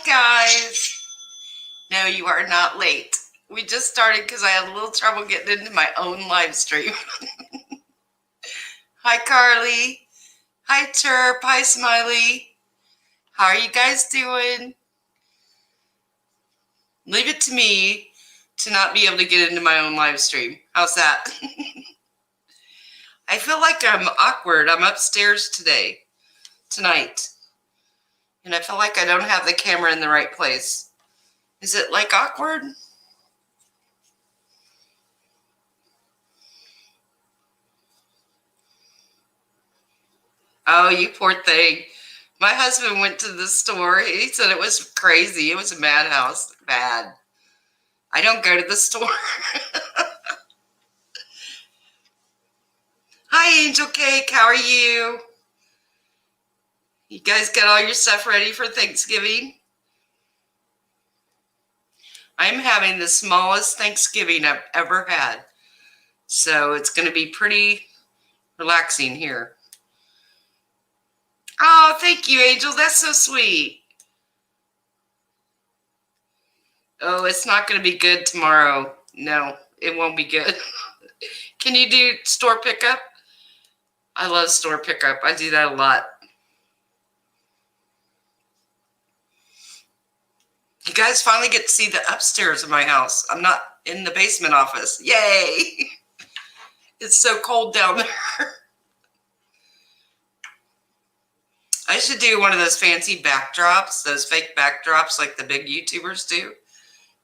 guys. No, you are not late. We just started because I had a little trouble getting into my own live stream. Hi, Carly. Hi, Chirp. Hi, Smiley. How are you guys doing? Leave it to me to not be able to get into my own live stream. How's that? I feel like I'm awkward. I'm upstairs tonight. And I feel like I don't have the camera in the right place. Is it like awkward? Oh, you poor thing. My husband went to the store. He said it was crazy. It was a madhouse. Bad. I don't go to the store. Hi, Angel Cake. How are you? You guys got all your stuff ready for Thanksgiving? I'm having the smallest Thanksgiving I've ever had. So it's going to be pretty relaxing here. Oh, thank you, Angel. That's so sweet. Oh, it's not going to be good tomorrow. No, it won't be good. Can you do store pickup? I love store pickup. I do that a lot. You guys finally get to see the upstairs of my house. I'm not in the basement office. Yay! It's so cold down there. I should do one of those fancy backdrops, those fake backdrops like the big YouTubers do.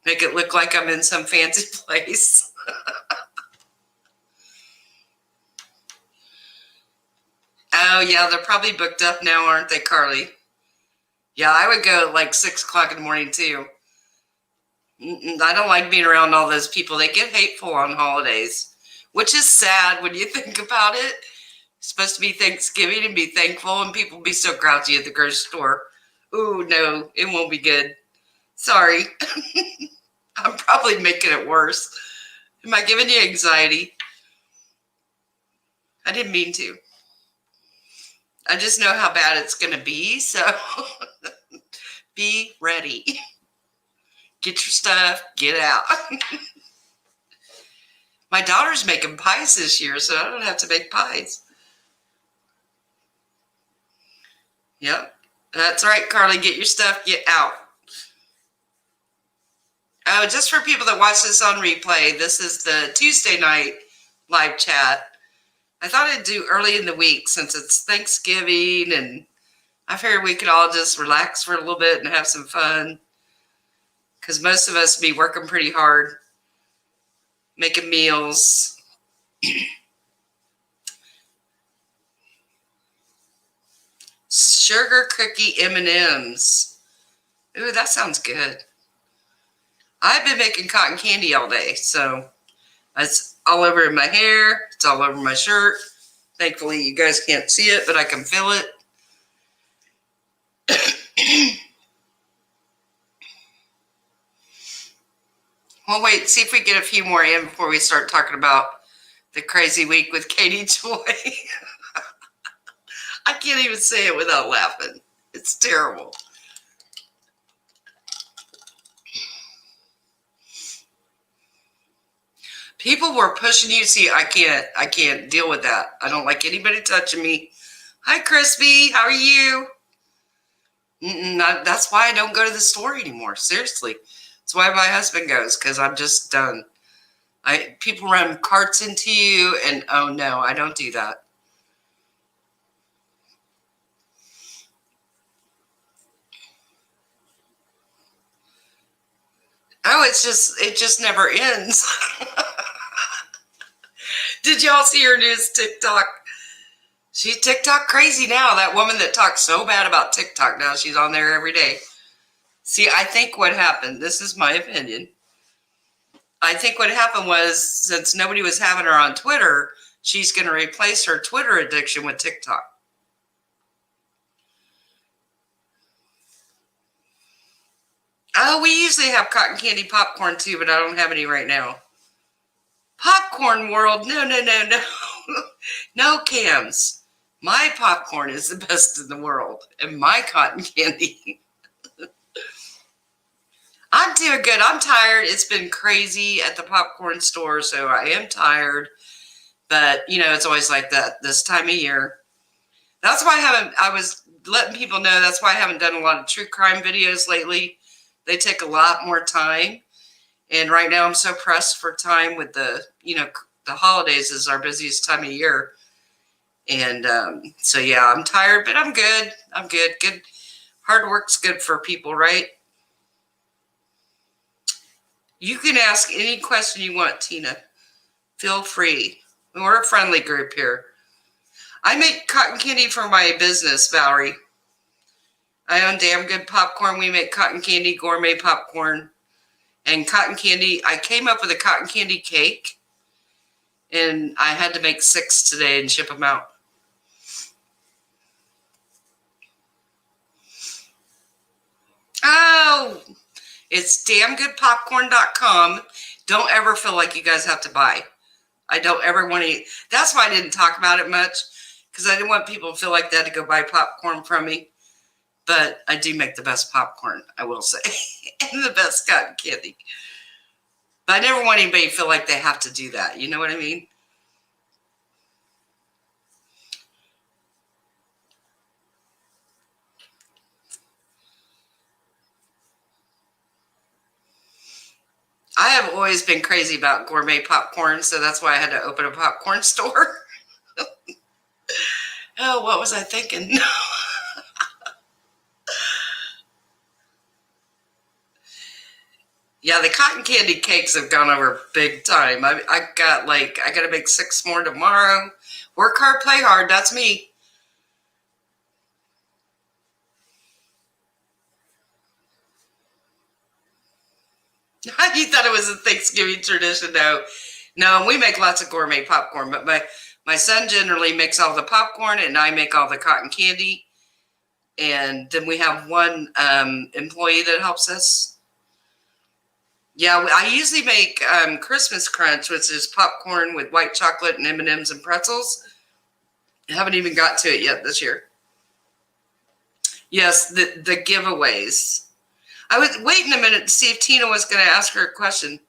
Make it look like I'm in some fancy place. Oh, yeah, they're probably booked up now, aren't they, Carly? Yeah, I would go at like 6 o'clock in the morning, too. I don't like being around all those people. They get hateful on holidays, which is sad when you think about it. It's supposed to be Thanksgiving and be thankful, and people be so grouchy at the grocery store. Ooh, no, it won't be good. Sorry. I'm probably making it worse. Am I giving you anxiety? I didn't mean to. I just know how bad it's going to be, so be ready. Get your stuff, get out. My daughter's making pies this year, so I don't have to make pies. Yep, that's right, Carly. Get your stuff, get out. Oh, just for people that watch this on replay, this is the Tuesday night live chat. I thought I'd do early in the week since it's Thanksgiving, and I figured we could all just relax for a little bit and have some fun. Because most of us be working pretty hard, making meals. Sugar cookie M&Ms. Ooh, that sounds good. I've been making cotton candy all day, so it's all over my hair. It's all over my shirt. Thankfully, you guys can't see it, but I can feel it. Well, wait, see if we get a few more in before we start talking about the crazy week with Katie Joy. I can't even say it without laughing. It's terrible. People were pushing you. See, I can't deal with that. I don't like anybody touching me. Hi, Crispy. How are you? That's why I don't go to the store anymore. Seriously. That's why my husband goes, because I'm just done. People run carts into you, and oh no, I don't do that. Oh, it just never ends. Did y'all see her news TikTok? She's TikTok crazy now. That woman that talks so bad about TikTok now, she's on there every day. See, I think what happened, this is my opinion. I think what happened was, since nobody was having her on Twitter, she's going to replace her Twitter addiction with TikTok. Oh, we usually have cotton candy popcorn too, but I don't have any right now. Popcorn world. No. No, Cams. My popcorn is the best in the world, and my cotton candy. I'm doing good. I'm tired. It's been crazy at the popcorn store, so I am tired. But, it's always like that this time of year. That's why I was letting people know that's why I haven't done a lot of true crime videos lately. They take a lot more time. And right now I'm so pressed for time with the holidays is our busiest time of year. And so, yeah, I'm tired, but I'm good. I'm good. Good. Hard work's good for people, right? You can ask any question you want, Tina. Feel free. We're a friendly group here. I make cotton candy for my business, Valerie. I own Damn Good Popcorn. We make cotton candy, gourmet popcorn, and cotton candy. I came up with a cotton candy cake, and I had to make 6 today and ship them out. Oh, it's damngoodpopcorn.com. Don't ever feel like you guys have to buy. I don't ever want to. That's why I didn't talk about it much, because I didn't want people to feel like they had to go buy popcorn from me. But I do make the best popcorn, I will say, and the best cotton candy. But I never want anybody to feel like they have to do that. You know what I mean? I have always been crazy about gourmet popcorn, so that's why I had to open a popcorn store. Oh, what was I thinking? Yeah, the cotton candy cakes have gone over big time. I got I got to make 6 more tomorrow. Work hard, play hard. That's me. You thought it was a Thanksgiving tradition? No, we make lots of gourmet popcorn, but my son generally makes all the popcorn, and I make all the cotton candy. And then we have one employee that helps us. Yeah, I usually make Christmas Crunch, which is popcorn with white chocolate and M&Ms and pretzels. I haven't even got to it yet this year. Yes, the giveaways. I was waiting a minute to see if Tina was going to ask her a question.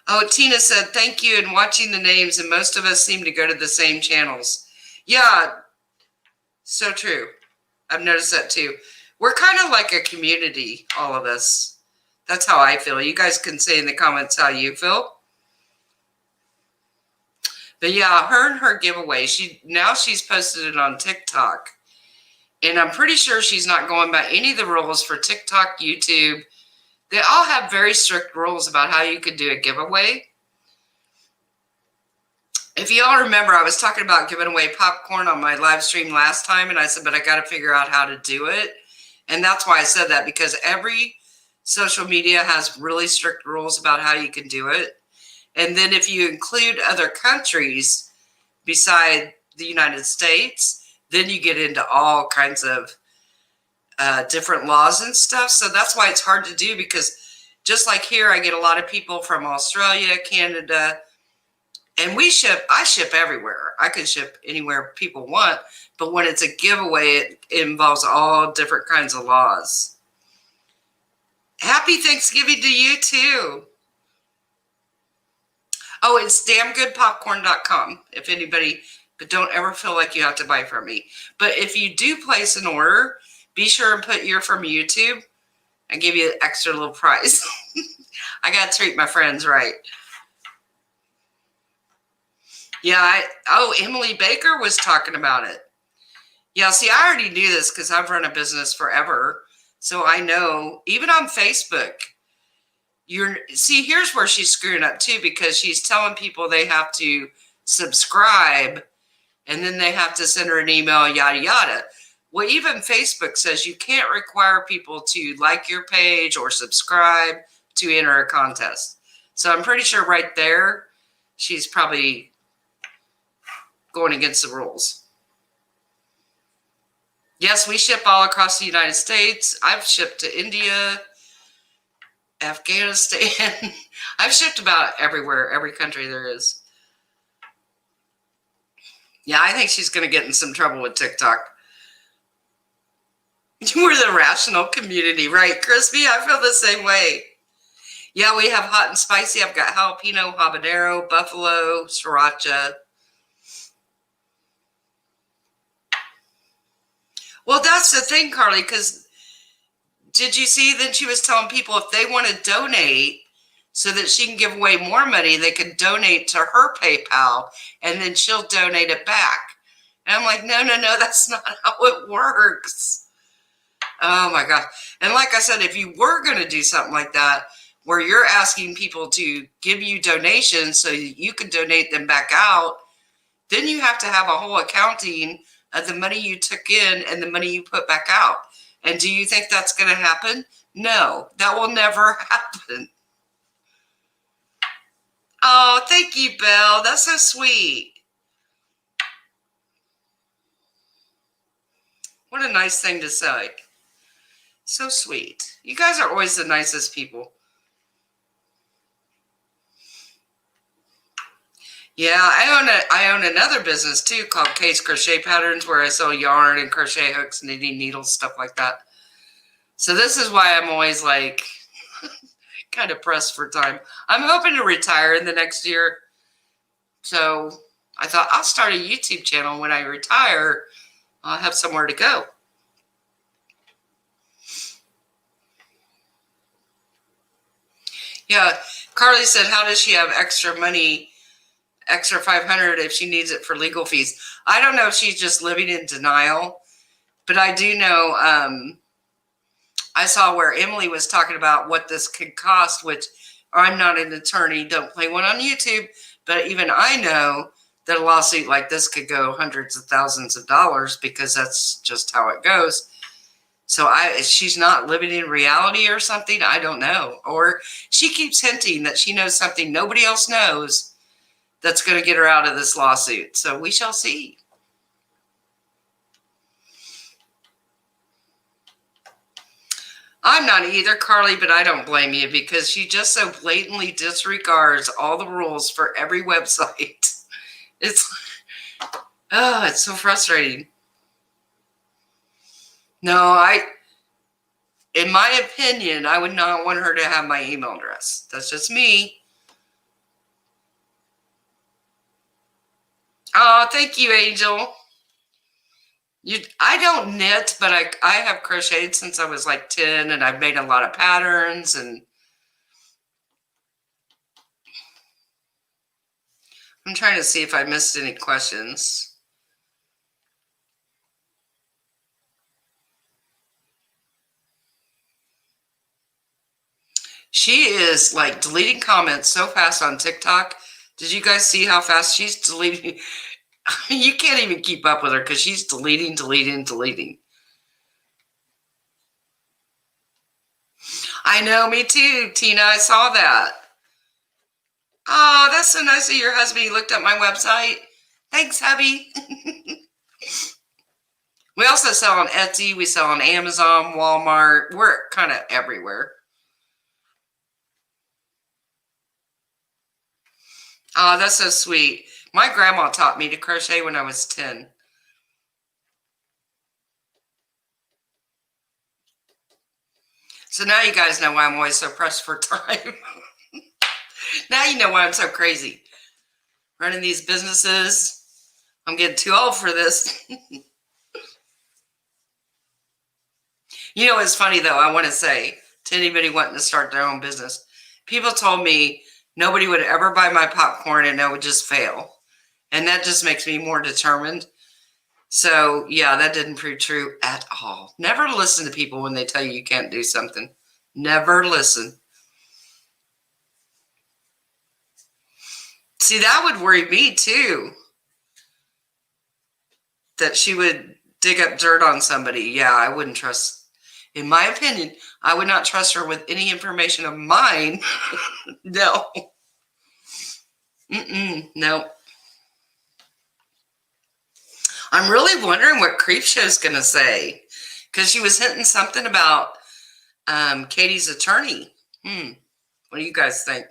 Oh, Tina said, thank you, and watching the names, and most of us seem to go to the same channels. Yeah, so true. I've noticed that too. We're kind of like a community, all of us. That's how I feel. You guys can say in the comments how you feel. But yeah, her and her giveaway, she's posted it on TikTok. And I'm pretty sure she's not going by any of the rules for TikTok, YouTube. They all have very strict rules about how you could do a giveaway. If you all remember, I was talking about giving away popcorn on my live stream last time, and I said, but I got to figure out how to do it. And that's why I said that, because every social media has really strict rules about how you can do it. And then if you include other countries beside the United States, then you get into all kinds of different laws and stuff. So that's why it's hard to do, because just like here, I get a lot of people from Australia, Canada, and I ship everywhere. I can ship anywhere people want. But when it's a giveaway, it involves all different kinds of laws. Happy Thanksgiving to you too. Oh, it's damngoodpopcorn.com if anybody, but don't ever feel like you have to buy from me. But if you do place an order, be sure and put you're from YouTube and give you an extra little prize. I got to treat my friends right. Yeah, Emily Baker was talking about it. Yeah, see, I already knew this because I've run a business forever. So I know, even on Facebook, here's where she's screwing up too, because she's telling people they have to subscribe and then they have to send her an email, yada, yada. Well, even Facebook says you can't require people to like your page or subscribe to enter a contest. So I'm pretty sure right there, she's probably going against the rules. Yes, we ship all across the United States. I've shipped to India, Afghanistan. I've shipped about everywhere, every country there is. Yeah, I think she's going to get in some trouble with TikTok. We're the rational community, right, Crispy? I feel the same way. Yeah, we have hot and spicy. I've got jalapeno, habanero, buffalo, sriracha. Well, that's the thing, Carly, because did you see that she was telling people if they want to donate so that she can give away more money, they could donate to her PayPal and then she'll donate it back. And I'm like, no, that's not how it works. Oh my God. And like I said, if you were going to do something like that, where you're asking people to give you donations so you can donate them back out, then you have to have a whole accounting of the money you took in and the money you put back out. And do you think that's going to happen? No, that will never happen. Oh, thank you, Belle. That's so sweet. What a nice thing to say. So sweet. You guys are always the nicest people. Yeah, I own another business too called Case Crochet Patterns, where I sell yarn and crochet hooks, knitting needles, stuff like that. So this is why I'm always like kind of pressed for time. I'm hoping to retire in the next year. So I thought I'll start a YouTube channel. When I retire, I'll have somewhere to go. Yeah, Carly said, how does she have extra money, extra $500 if she needs it for legal fees? I don't know if she's just living in denial, but I do know I saw where Emily was talking about what this could cost, which I'm not an attorney, don't play one on YouTube, but even I know that a lawsuit like this could go hundreds of thousands of dollars because that's just how it goes. So she's not living in reality or something. I don't know. Or she keeps hinting that she knows something nobody else knows that's going to get her out of this lawsuit. So we shall see. I'm not either, Carly, but I don't blame you because she just so blatantly disregards all the rules for every website. It's so frustrating. No, in my opinion, I would not want her to have my email address. That's just me. Oh, thank you, Angel. I don't knit, but I have crocheted since I was like 10, and I've made a lot of patterns. And I'm trying to see if I missed any questions. She is like deleting comments so fast on TikTok. Did you guys see how fast she's deleting? You can't even keep up with her because she's deleting. I know, me too, Tina. I saw that. Oh, that's so nice of your husband. He looked up my website. Thanks, hubby. We also sell on Etsy. We sell on Amazon, Walmart. We're kind of everywhere. Oh, that's so sweet. My grandma taught me to crochet when I was 10. So now you guys know why I'm always so pressed for time. Now you know why I'm so crazy. Running these businesses. I'm getting too old for this. You know, it's funny though, I want to say to anybody wanting to start their own business, people told me nobody would ever buy my popcorn and it would just fail. And that just makes me more determined. So yeah, that didn't prove true at all. Never listen to people when they tell you you can't do something. Never listen. See, that would worry me too. That she would dig up dirt on somebody. Yeah, I wouldn't trust. In my opinion, I would not trust her with any information of mine. No. No. I'm really wondering what Creepshow's going to say. Because she was hinting something about Katie's attorney. What do you guys think?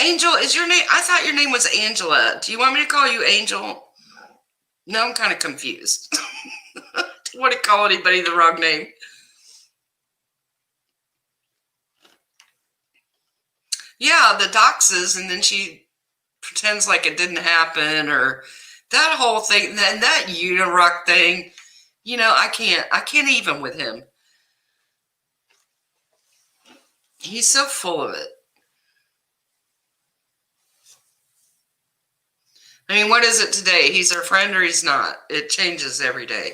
Angel, is your name? I thought your name was Angela. Do you want me to call you Angel? Now I'm kind of confused. Don't want to call anybody the wrong name. Yeah, the doxes, and then she pretends like it didn't happen, or that whole thing, and that Unirock thing. I can't even with him. He's so full of it. I mean, what is it today? He's our friend or he's not? It changes every day.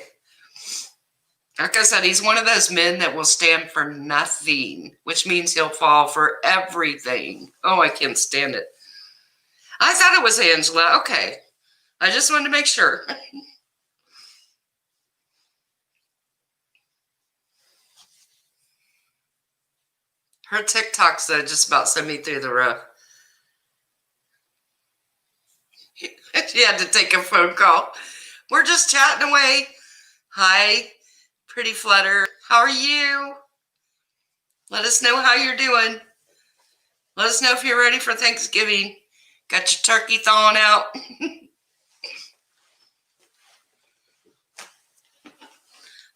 Like I said, he's one of those men that will stand for nothing, which means he'll fall for everything. Oh, I can't stand it. I thought it was Angela. Okay. I just wanted to make sure. Her TikToks, though, just about sent me through the roof. She had to take a phone call. We're just chatting away. Hi, pretty Flutter. How are you? Let us know how you're doing. Let us know if you're ready for Thanksgiving. Got your turkey thawing out.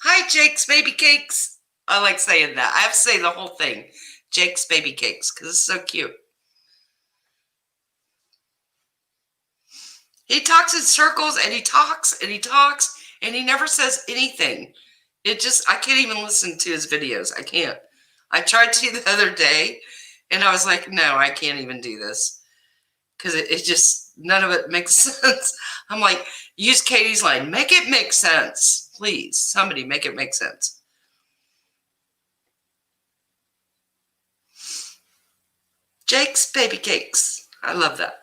Hi, Jake's Baby Cakes. I like saying that. I have to say the whole thing. Jake's Baby Cakes, because it's so cute. He talks in circles, and he talks, and he talks, and he never says anything. I can't even listen to his videos. I can't. I tried to the other day, and I was like, no, I can't even do this. Because it just, none of it makes sense. I'm like, use Katie's line. Make it make sense. Please, somebody make it make sense. Jake's Baby Cakes. I love that.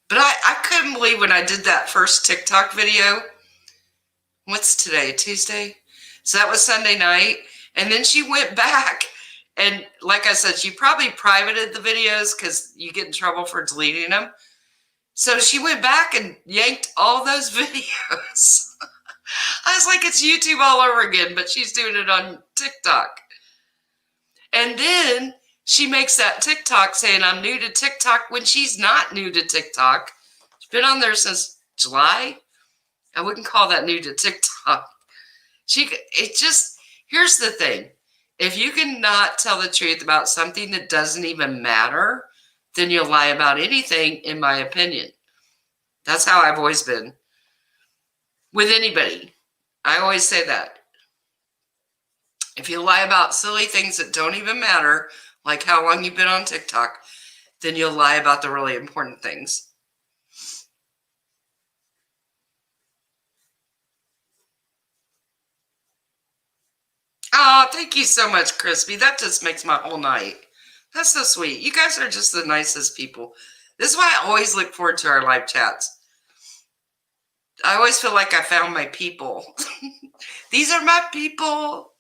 But I couldn't believe when I did that first TikTok video. What's today? Tuesday? So that was Sunday night. And then she went back. And like I said, she probably privated the videos because you get in trouble for deleting them. So she went back and yanked all those videos. I was like, it's YouTube all over again, but she's doing it on TikTok. And then she makes that TikTok saying I'm new to TikTok when she's not new to TikTok. She's been on there since July. I wouldn't call that new to TikTok. Here's the thing. If you cannot tell the truth about something that doesn't even matter, then you'll lie about anything, in my opinion. That's how I've always been. With anybody. I always say that. If you lie about silly things that don't even matter, like how long you've been on TikTok, then you'll lie about the really important things. Oh, thank you so much, Crispy. That just makes my whole night. That's so sweet. You guys are just the nicest people. This is why I always look forward to our live chats. I always feel like I found my people. These are my people.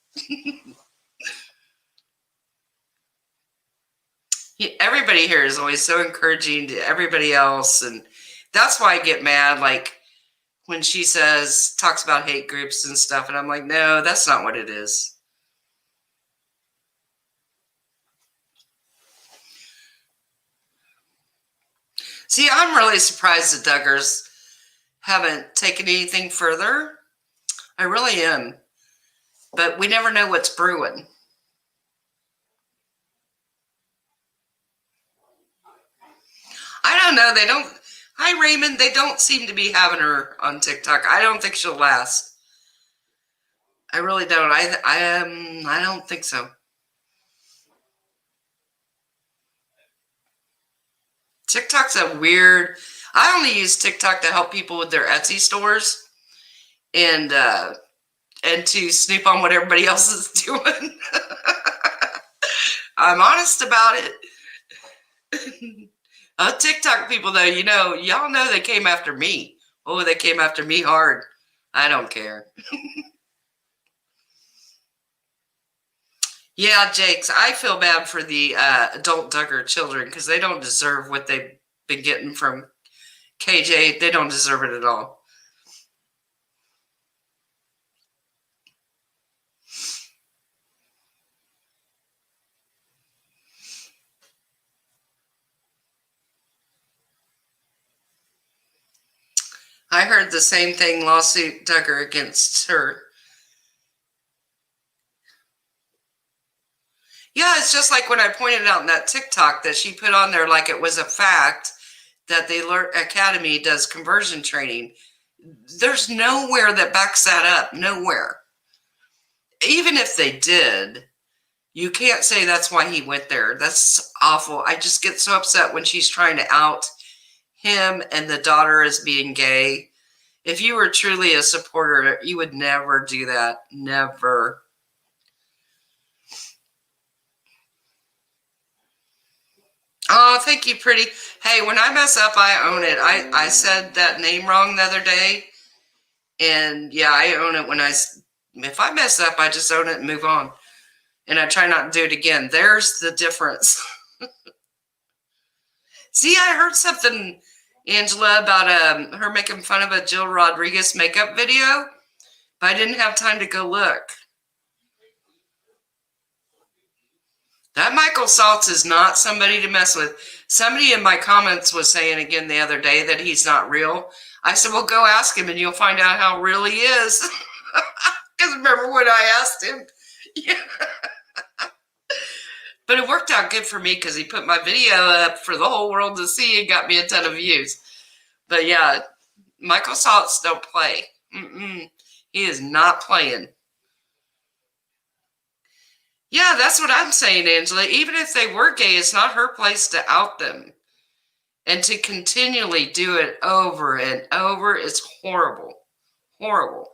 Everybody here is always so encouraging to everybody else. And that's why I get mad. Like when she talks about hate groups and stuff. And I'm like, no, that's not what it is. See, I'm really surprised the Duggars haven't taken anything further. I really am. But we never know what's brewing. I don't know. They don't. Hi, Raymond. They don't seem to be having her on TikTok. I don't think she'll last. I really don't. I don't think so. TikTok's a weird. I only use TikTok to help people with their Etsy stores, and to snoop on what everybody else is doing. I'm honest about it. TikTok people, though, y'all know they came after me. Oh, they came after me hard. I don't care. Yeah, Jakes, I feel bad for the adult Duggar children because they don't deserve what they've been getting from KJ. They don't deserve it at all. I heard the same thing, lawsuit Duggar against her. Yeah, it's just like when I pointed out in that TikTok that she put on there like it was a fact that the Alert Academy does conversion training. There's nowhere that backs that up. Nowhere. Even if they did, you can't say that's why he went there. That's awful. I just get so upset when she's trying to out him and the daughter as being gay. If you were truly a supporter, you would never do that. Never. Oh, thank you, pretty. Hey, when I mess up, I own it. I said that name wrong the other day. And yeah, I own it if I mess up, I just own it and move on. And I try not to do it again. There's the difference. See, I heard something, Angela, about her making fun of a Jill Rodriguez makeup video, but I didn't have time to go look. That Michael Saltz is not somebody to mess with. Somebody in my comments was saying again the other day that he's not real. I said, well, go ask him and you'll find out how real he is. Because remember when I asked him? Yeah. But it worked out good for me because he put my video up for the whole world to see and got me a ton of views. But yeah, Michael Saltz don't play. He is not playing. Yeah, that's what I'm saying, Angela. Even if they were gay, it's not her place to out them. And to continually do it over and over is horrible. Horrible.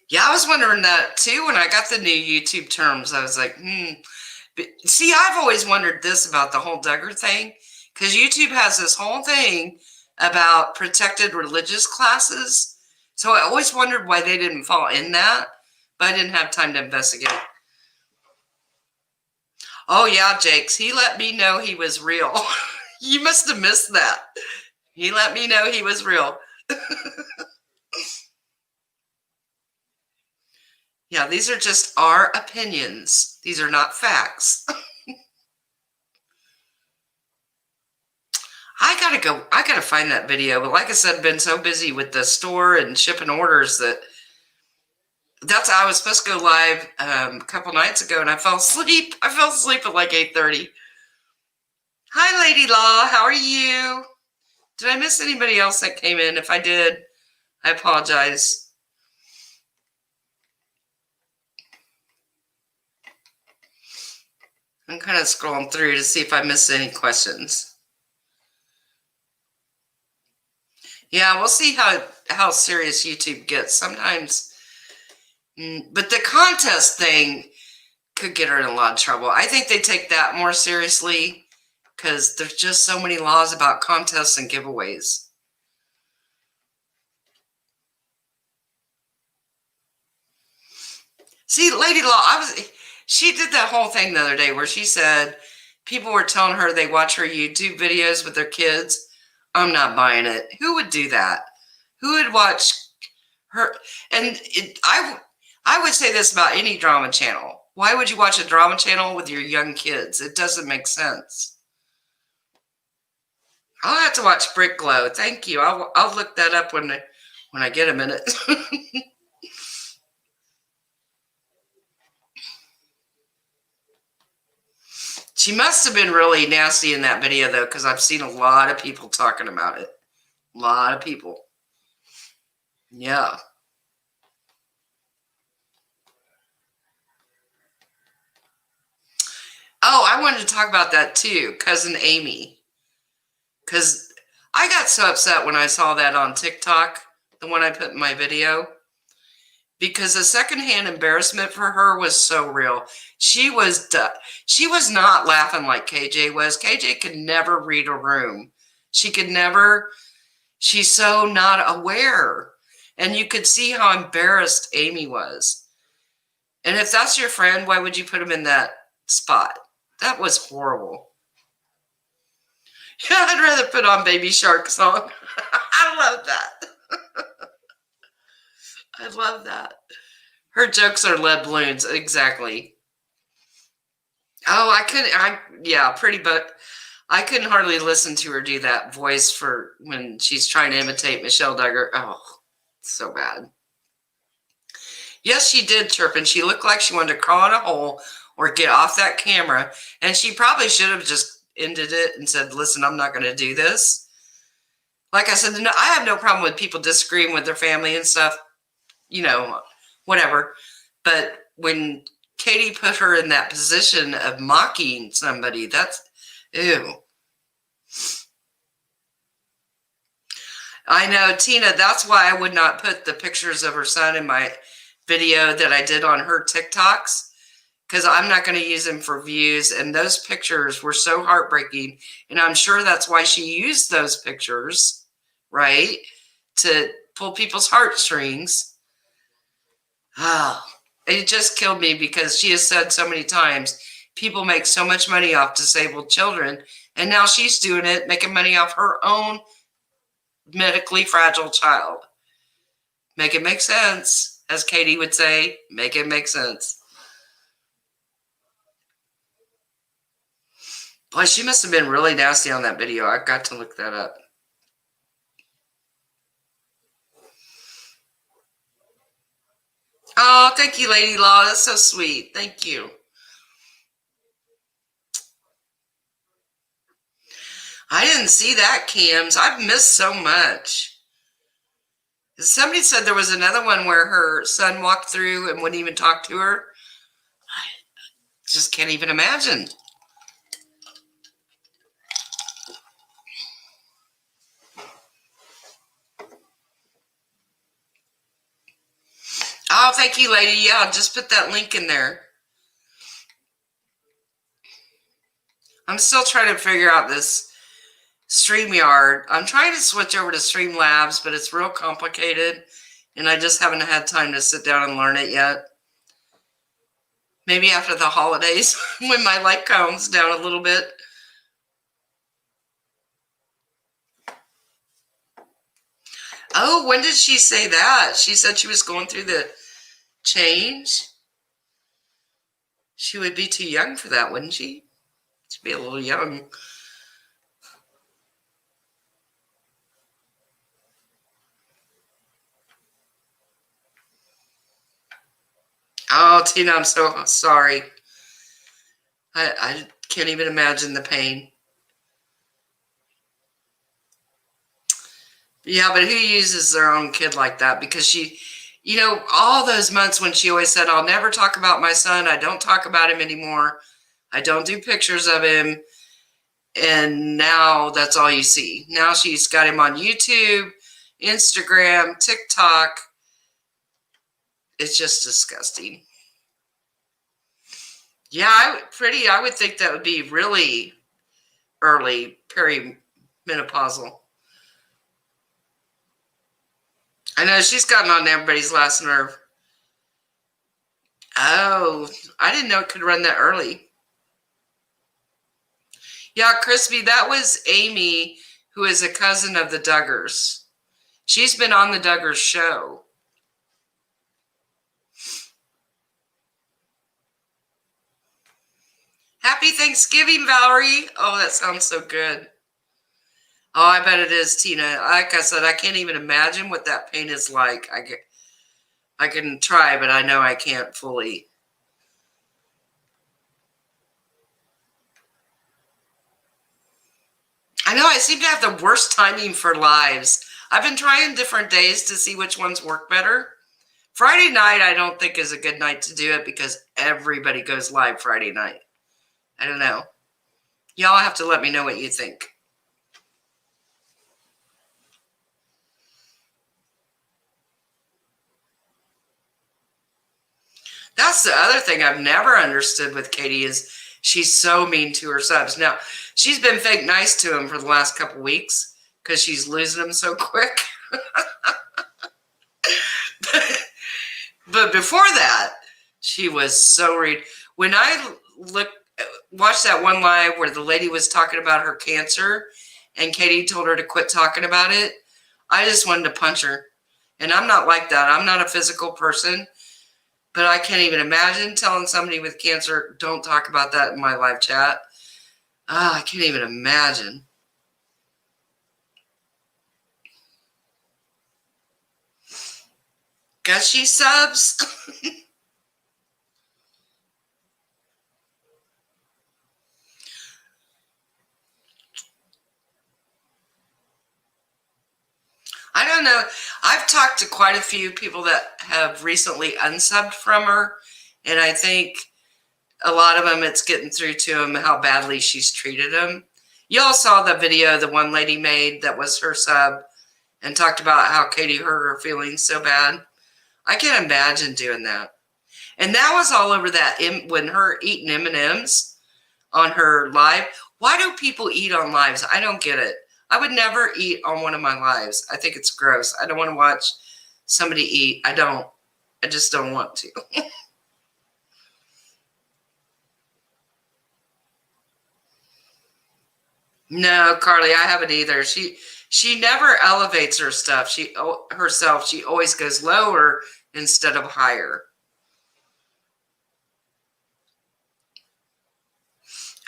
Yeah, I was wondering that too when I got the new YouTube terms. I was like, But see, I've always wondered this about the whole Duggar thing. Because YouTube has this whole thing about protected religious classes. So I always wondered why they didn't fall in that. But I didn't have time to investigate. Oh, yeah, Jakes. He let me know he was real. You must have missed that. He let me know he was real. Yeah, these are just our opinions. These are not facts. I gotta find that video. But like I said, I've been so busy with the store and shipping orders I was supposed to go live a couple nights ago and I fell asleep. I fell asleep at like 8:30. Hi, Lady Law. How are you? Did I miss anybody else that came in? If I did, I apologize. I'm kind of scrolling through to see if I missed any questions. Yeah, we'll see how serious YouTube gets. Sometimes, but the contest thing could get her in a lot of trouble. I think they take that more seriously because there's just so many laws about contests and giveaways. See, Lady Law, she did that whole thing the other day where she said people were telling her they watch her YouTube videos with their kids. I'm not buying it. Who would do that? Who would watch her? And I would say this about any drama channel. Why would you watch a drama channel with your young kids? It doesn't make sense. I'll have to watch Brick Glow. Thank you. I'll look that up when I get a minute. She must have been really nasty in that video, though, because I've seen a lot of people talking about it. A lot of people. Yeah. Oh, I wanted to talk about that, too. Cousin Amy. Because I got so upset when I saw that on TikTok, the one I put in my video. Because the secondhand embarrassment for her was so real. She was not laughing like KJ was. KJ could never read a room. She's so not aware. And you could see how embarrassed Amy was. And if that's your friend, why would you put him in that spot? That was horrible. Yeah, I'd rather put on Baby Shark song. I love that. I love that. Her jokes are lead balloons. Exactly. Oh, yeah, pretty, but I couldn't hardly listen to her do that voice for when she's trying to imitate Michelle Duggar. Oh, so bad. Yes, she did chirp, and she looked like she wanted to crawl in a hole or get off that camera. And she probably should have just ended it and said, listen, I'm not going to do this. Like I said, I have no problem with people disagreeing with their family and stuff, whatever. But when Katie put her in that position of mocking somebody, that's, ew. I know, Tina, that's why I would not put the pictures of her son in my video that I did on her TikToks, because I'm not going to use them for views. And those pictures were so heartbreaking. And I'm sure that's why she used those pictures, right? To pull people's heartstrings. Oh, it just killed me, because she has said so many times, people make so much money off disabled children. And now she's doing it, making money off her own medically fragile child. Make it make sense, as Katie would say. Make it make sense. Boy, she must have been really nasty on that video. I've got to look that up. Oh, thank you, Lady Law. That's so sweet. Thank you. I didn't see that, Cams. I've missed so much. Somebody said there was another one where her son walked through and wouldn't even talk to her. I just can't even imagine. Oh, thank you, lady. Yeah, just put that link in there. I'm still trying to figure out this StreamYard. I'm trying to switch over to Streamlabs, but it's real complicated, and I just haven't had time to sit down and learn it yet. Maybe after the holidays, when my light calms down a little bit. Oh, when did she say that? She said she was going through the change. She would be too young for that, wouldn't she? She'd be a little young. Oh, Tina, I'm so sorry. I can't even imagine the pain. Yeah, but who uses their own kid like that? Because she, all those months when she always said, I'll never talk about my son. I don't talk about him anymore. I don't do pictures of him. And now that's all you see. Now she's got him on YouTube, Instagram, TikTok. It's just disgusting. Yeah, I would think that would be really early perimenopausal. I know she's gotten on everybody's last nerve. Oh, I didn't know it could run that early. Yeah, Crispy, that was Amy, who is a cousin of the Duggars. She's been on the Duggars show. Happy Thanksgiving, Valerie. Oh, that sounds so good. Oh, I bet it is, Tina. Like I said, I can't even imagine what that pain is like. I can try, but I know I can't fully. I know I seem to have the worst timing for lives. I've been trying different days to see which ones work better. Friday night, I don't think is a good night to do it because everybody goes live Friday night. I don't know. Y'all have to let me know what you think. That's the other thing I've never understood with Katie is she's so mean to her subs. Now, she's been fake nice to him for the last couple weeks because she's losing them so quick. But before that, she was so rude. When I watched that one live where the lady was talking about her cancer and Katie told her to quit talking about it, I just wanted to punch her. And I'm not like that. I'm not a physical person. But I can't even imagine telling somebody with cancer, don't talk about that in my live chat. Ah, I can't even imagine. Gushy subs? I don't know. I've talked to quite a few people that have recently unsubbed from her, and I think a lot of them it's getting through to them how badly she's treated them. Y'all saw the video the one lady made that was her sub and talked about how Katie hurt her feelings so bad. I can't imagine doing that. And that was all over that when her eating M&Ms on her live. Why do people eat on lives? I don't get it. I would never eat on one of my lives. I think it's gross. I don't want to watch somebody eat. I don't. I just don't want to. No, Carly, I haven't either. She never elevates her stuff. She herself. She always goes lower instead of higher.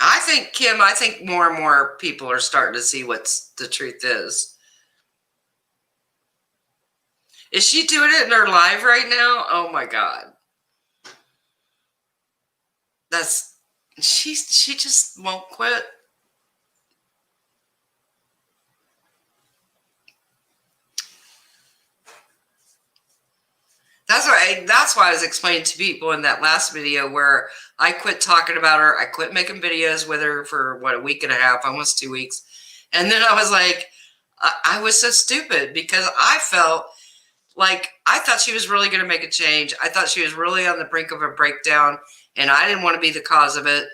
I think, Kim, I think more and more people are starting to see what the truth is. Is she doing it in her live right now? Oh my God. That's she just won't quit. That's why I was explaining to people in that last video where I quit talking about her. I quit making videos with her for what, a week and a half, almost 2 weeks. And then I was like, I was so stupid because I felt like I thought she was really going to make a change. I thought she was really on the brink of a breakdown, and I didn't want to be the cause of it.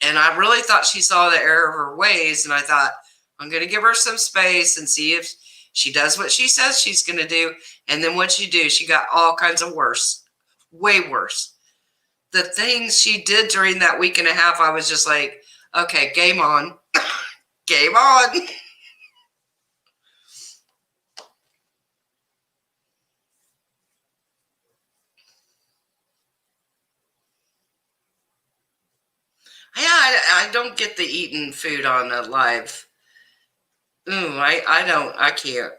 And I really thought she saw the error of her ways, and I thought, I'm going to give her some space and see if she does what she says she's going to do. And then what she do, she got all kinds of worse, way worse. The things she did during that week and a half, I was just like, okay, game on. Game on. Yeah, I don't get the eating food on a live. Ooh, I can't.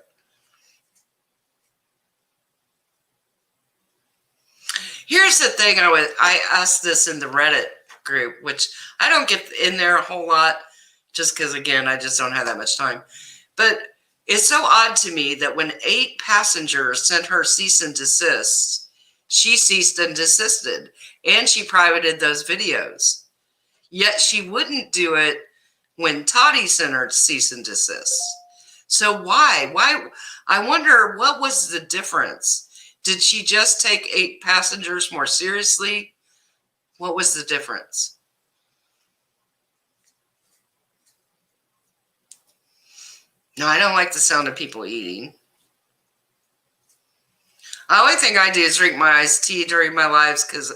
Here's the thing, I asked this in the Reddit group, which I don't get in there a whole lot, just because again I just don't have that much time. But it's so odd to me that when 8 passengers sent her cease and desist, she ceased and desisted, and she privated those videos. Yet she wouldn't do it when Toddy sent her cease and desist. So why? Why? I wonder what was the difference. Did she just take 8 passengers more seriously? What was the difference? No, I don't like the sound of people eating. The only thing I do is drink my iced tea during my lives because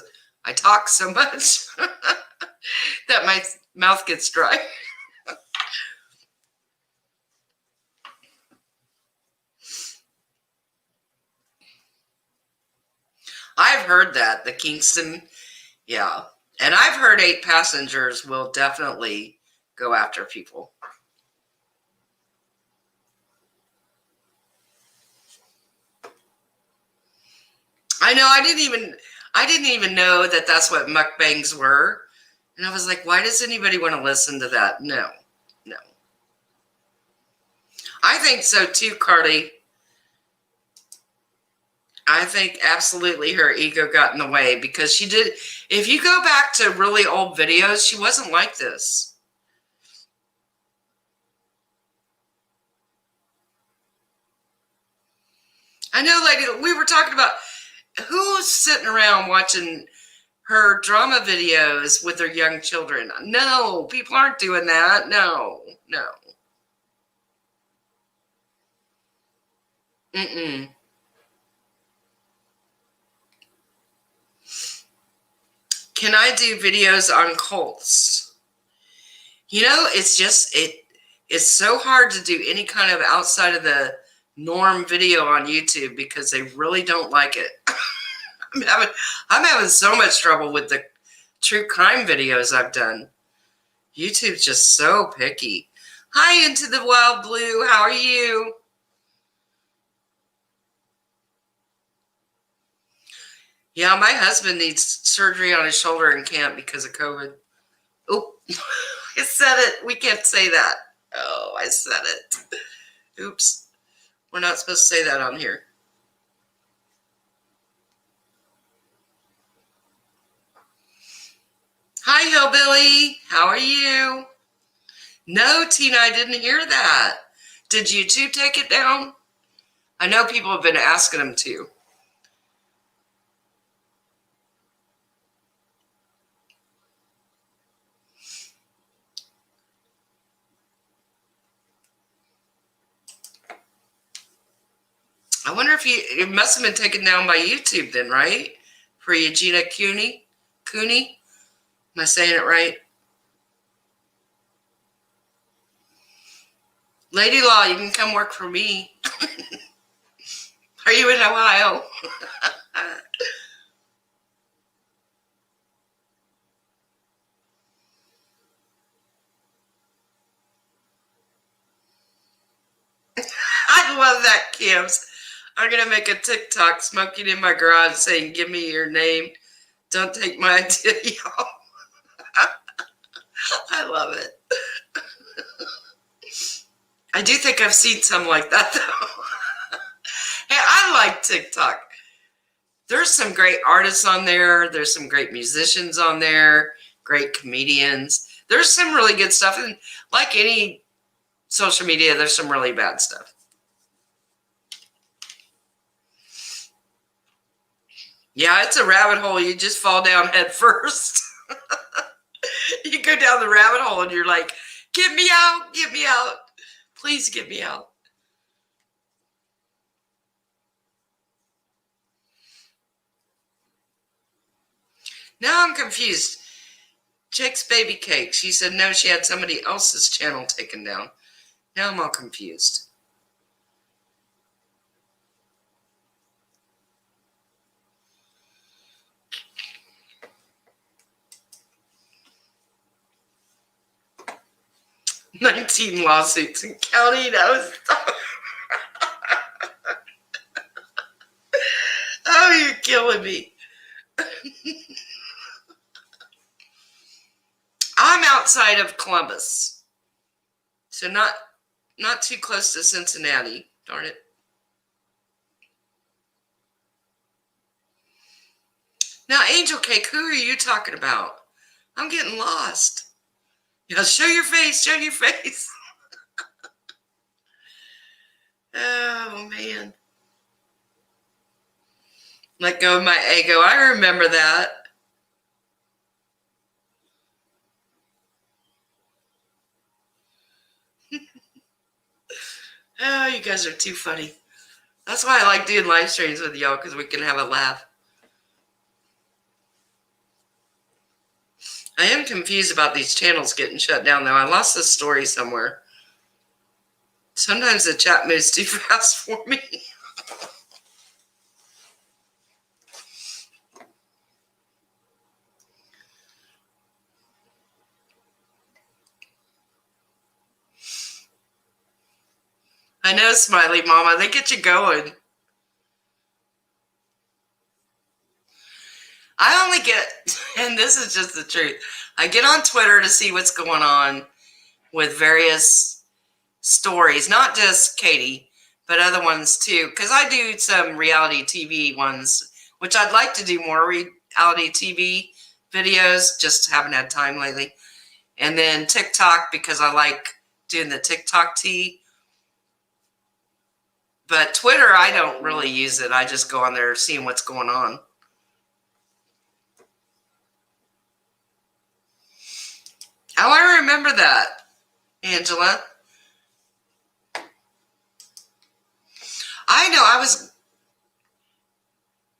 I talk so much that my mouth gets dry. I've heard that, the Kingston, yeah. And I've heard 8 passengers will definitely go after people. I know, I didn't even know that that's what mukbangs were. And I was like, why does anybody want to listen to that? No, no. I think so too, Carly. I think absolutely her ego got in the way because she did. If you go back to really old videos, she wasn't like this. I know, lady, we were talking about who's sitting around watching her drama videos with their young children. No, people aren't doing that. No, no. Mm-mm. Can I do videos on cults? You know, it's so hard to do any kind of outside of the norm video on YouTube because they really don't like it. I'm having so much trouble with the true crime videos I've done. YouTube's just so picky. Hi, Into the Wild Blue. How are you? Yeah, my husband needs surgery on his shoulder and can't because of COVID. Oh, I said it. We can't say that. Oh, I said it. Oops. We're not supposed to say that on here. Hi, Hillbilly. How are you? No, Tina, I didn't hear that. Did YouTube take it down? I know people have been asking them to. I wonder if it must have been taken down by YouTube then, right? For Eugenia Cooney? Cooney? Am I saying it right? Lady Law, you can come work for me. Are you in Ohio? I love that, Kims. I'm going to make a TikTok smoking in my garage saying, give me your name. Don't take my idea, y'all. I love it. I do think I've seen some like that, though. Hey, I like TikTok. There's some great artists on there. There's some great musicians on there, great comedians. There's some really good stuff. And like any social media, there's some really bad stuff. Yeah, it's a rabbit hole. You just fall down head first. You go down the rabbit hole and you're like, get me out, get me out. Please get me out. Now I'm confused. Jake's Baby Cake. She said no, she had somebody else's channel taken down. Now I'm all confused. "19 lawsuits and counting." Oh, you're killing me. I'm outside of Columbus, so not too close to Cincinnati. Darn it. Now, Angel Cake, who are you talking about? I'm getting lost. Yeah, show your face, show your face. Oh, man. Let go of my ego. I remember that. Oh, you guys are too funny. That's why I like doing live streams with y'all, because we can have a laugh. I am confused about these channels getting shut down, though. I lost this story somewhere. Sometimes the chat moves too fast for me. I know, Smiley Mama. They get you going. I only get, and this is just the truth, I get on Twitter to see what's going on with various stories, not just Katie, but other ones too, because I do some reality TV ones, which I'd like to do more reality TV videos, just haven't had time lately. And then TikTok, because I like doing the TikTok tea. But Twitter, I don't really use it. I just go on there seeing what's going on. How I remember that, Angela. I know, I was...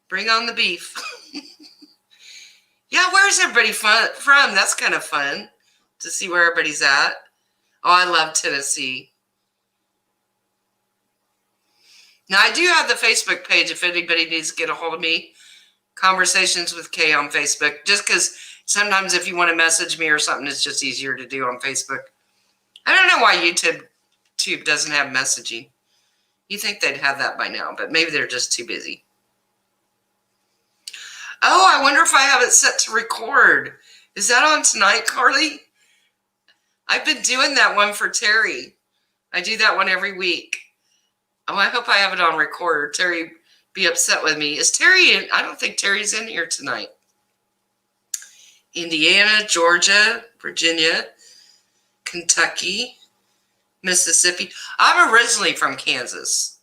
Bring on the beef. Yeah, where's everybody from? That's kind of fun to see where everybody's at. Oh, I love Tennessee. Now, I do have the Facebook page if anybody needs to get a hold of me. Conversations with Kay on Facebook, just because sometimes if you want to message me or something, it's just easier to do on Facebook. I don't know why YouTube doesn't have messaging. You think they'd have that by now, but maybe they're just too busy. Oh, I wonder if I have it set to record. Is that on tonight, Carly? I've been doing that one for Terry. I do that one every week. Oh, I hope I have it on record. Terry be upset with me. Is Terry in? I don't think Terry's in here tonight. Indiana, Georgia, Virginia, Kentucky, Mississippi. I'm originally from Kansas.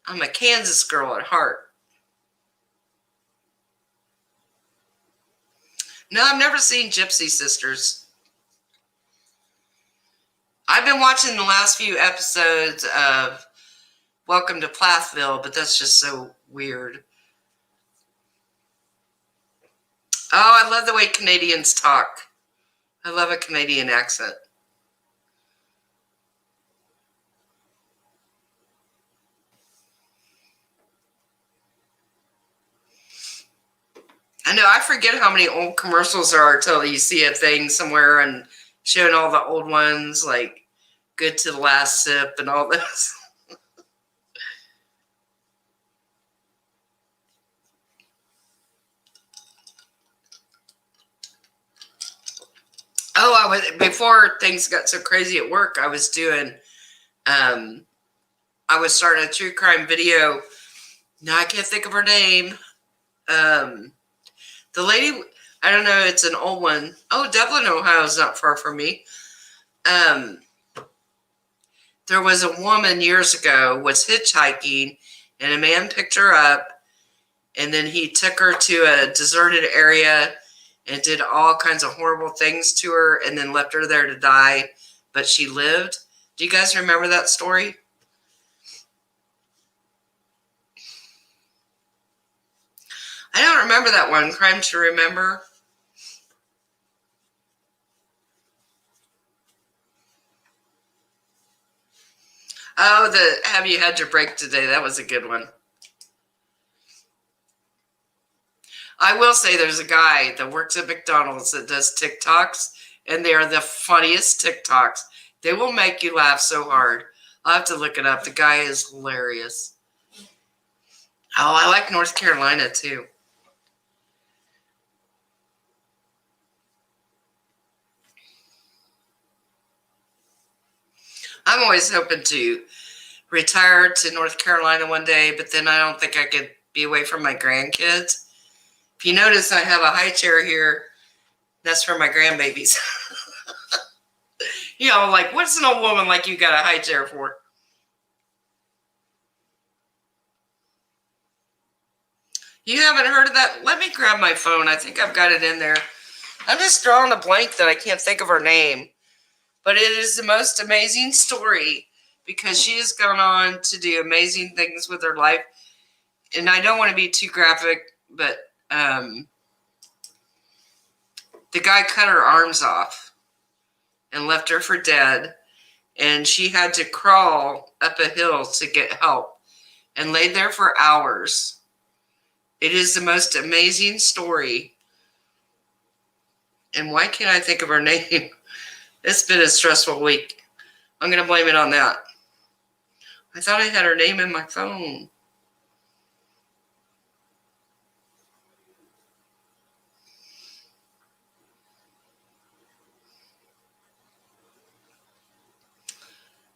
I'm a Kansas girl at heart. No, I've never seen Gypsy Sisters. I've been watching the last few episodes of Welcome to Plathville, but that's just so weird. Oh, I love the way Canadians talk. I love a Canadian accent. I know, I forget how many old commercials there are till you see a thing somewhere and showing all the old ones, like Good to the Last Sip and all this. Oh, before things got so crazy at work, I was starting a true crime video. Now I can't think of her name. The lady, I don't know, it's an old one. Oh, Dublin, Ohio is not far from me. There was a woman years ago was hitchhiking, and a man picked her up, and then he took her to a deserted area and did all kinds of horrible things to her, and then left her there to die, but she lived. Do you guys remember that story? I don't remember that one. Crime to Remember. Oh, the Have You Had Your Break Today? That was a good one. I will say there's a guy that works at McDonald's that does TikToks, and they are the funniest TikToks. They will make you laugh so hard. I'll have to look it up. The guy is hilarious. Oh, I like North Carolina too. I'm always hoping to retire to North Carolina one day, but then I don't think I could be away from my grandkids. If you notice, I have a high chair here. That's for my grandbabies. You know, like, what's an old woman like you got a high chair for? You haven't heard of that? Let me grab my phone. I think I've got it in there. I'm just drawing a blank that I can't think of her name. But it is the most amazing story because she has gone on to do amazing things with her life. And I don't want to be too graphic, but the guy cut her arms off and left her for dead. And she had to crawl up a hill to get help and laid there for hours. It is the most amazing story. And why can't I think of her name? It's been a stressful week. I'm going to blame it on that. I thought I had her name in my phone.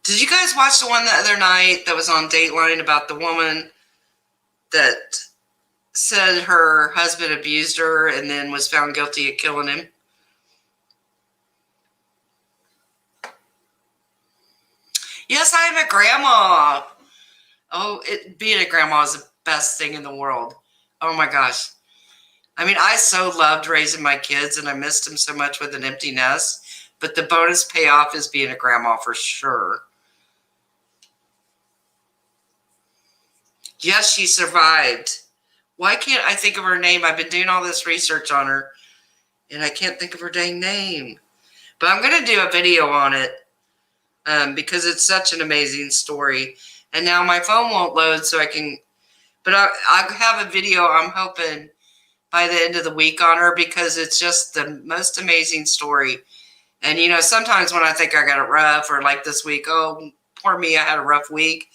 Did you guys watch the one the other night that was on Dateline about the woman that said her husband abused her and then was found guilty of killing him? Yes, I am a grandma. Oh, being a grandma is the best thing in the world. Oh my gosh. I mean, I so loved raising my kids and I missed them so much with an empty nest. But the bonus payoff is being a grandma for sure. Yes, she survived. Why can't I think of her name? I've been doing all this research on her and I can't think of her dang name. But I'm going to do a video on it because it's such an amazing story. And now my phone won't load so I can But I have a video I'm hoping by the end of the week on her because it's just the most amazing story. And, sometimes when I think I got it rough or like this week, oh, poor me, I had a rough week.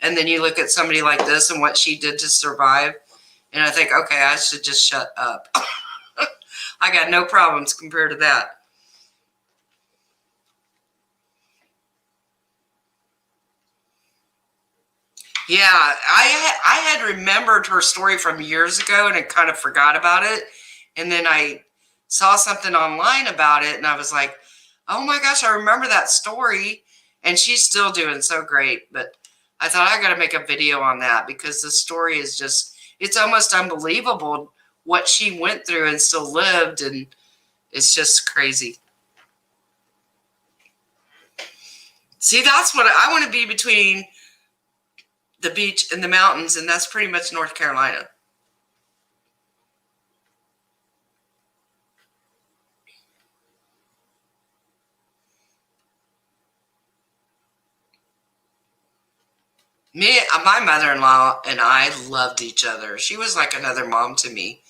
And then you look at somebody like this and what she did to survive. And I think, okay, I should just shut up. I got no problems compared to that. Yeah, I had remembered her story from years ago and I kind of forgot about it. And then I saw something online about it and I was like, oh my gosh, I remember that story. And she's still doing so great. But I thought I got to make a video on that because the story is just, it's almost unbelievable what she went through and still lived. And it's just crazy. See, that's what I want to be, between the beach and the mountains, and that's pretty much North Carolina. My mother-in-law and I loved each other. She was like another mom to me.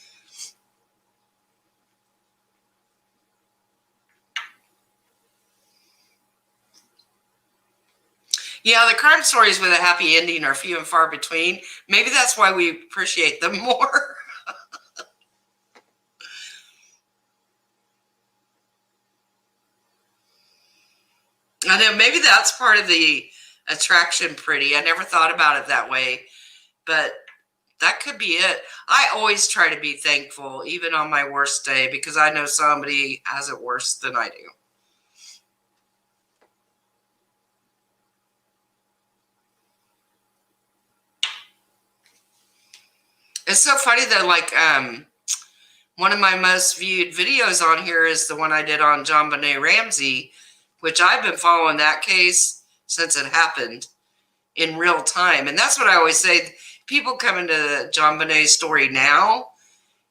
Yeah, the crime stories with a happy ending are few and far between. Maybe that's why we appreciate them more. I know, maybe that's part of the attraction, pretty. I never thought about it that way, but that could be it. I always try to be thankful, even on my worst day, because I know somebody has it worse than I do. It's so funny though, like one of my most viewed videos on here is the one I did on JonBenet Ramsey, which I've been following that case since it happened in real time. And that's what I always say. People come into the JonBenet story now.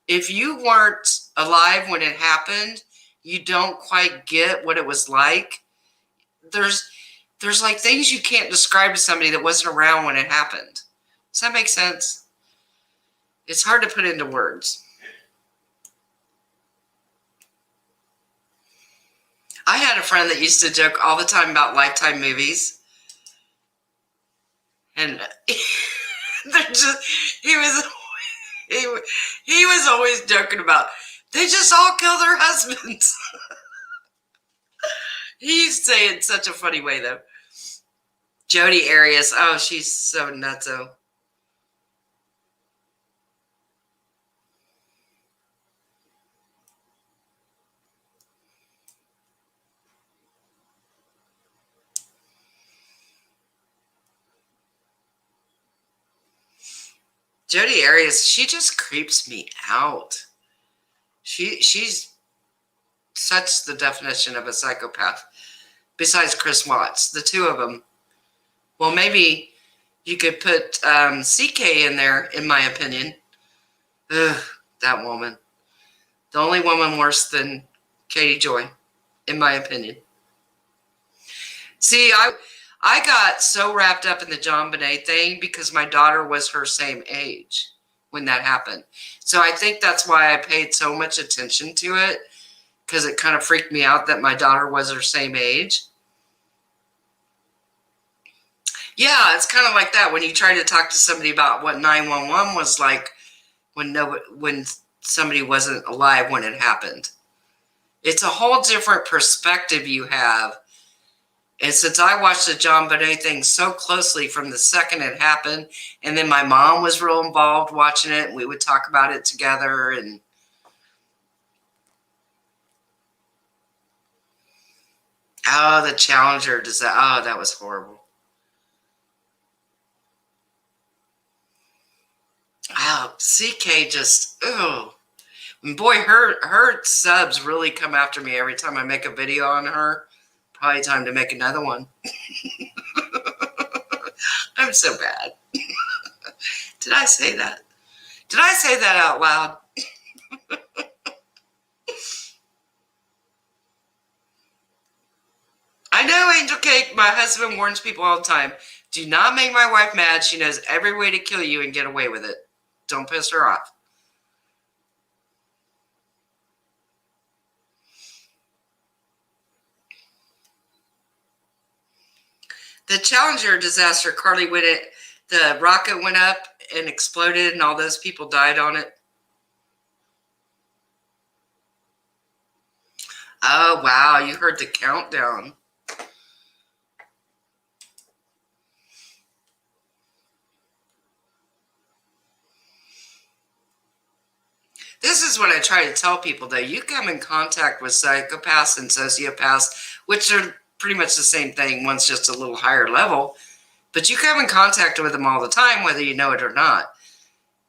If you weren't alive when it happened, you don't quite get what it was like. There's like things you can't describe to somebody that wasn't around when it happened. Does that make sense? It's hard to put into words. I had a friend that used to joke all the time about Lifetime movies. And he was always joking about, they just all kill their husbands. He used to say it in such a funny way, though. Jodi Arias, oh, she's so nutso. Jodi Arias, she just creeps me out. She's such the definition of a psychopath. Besides Chris Watts, the two of them. Well, maybe you could put CK in there, in my opinion. Ugh, that woman. The only woman worse than Katie Joy, in my opinion. See, I got so wrapped up in the JonBenet thing because my daughter was her same age when that happened. So I think that's why I paid so much attention to it, because it kind of freaked me out that my daughter was her same age. Yeah, it's kind of like that when you try to talk to somebody about what 911 was like when somebody wasn't alive when it happened. It's a whole different perspective you have. And since I watched the JonBenet thing so closely from the second it happened, and then my mom was real involved watching it, and we would talk about it together. And oh, the Challenger disaster. Oh, that was horrible. Oh, CK just, oh. Boy, her subs really come after me every time I make a video on her. Probably time to make another one. I'm so bad. Did I say that? Did I say that out loud? I know Angel Cake, my husband warns people all the time, do not make my wife mad. She knows every way to kill you and get away with it. Don't piss her off. The Challenger disaster, Carly, when the rocket went up and exploded and all those people died on it. Oh, wow. You heard the countdown. This is what I try to tell people, though. You come in contact with psychopaths and sociopaths, which are pretty much the same thing. One's just a little higher level. But you come in contact with them all the time, whether you know it or not.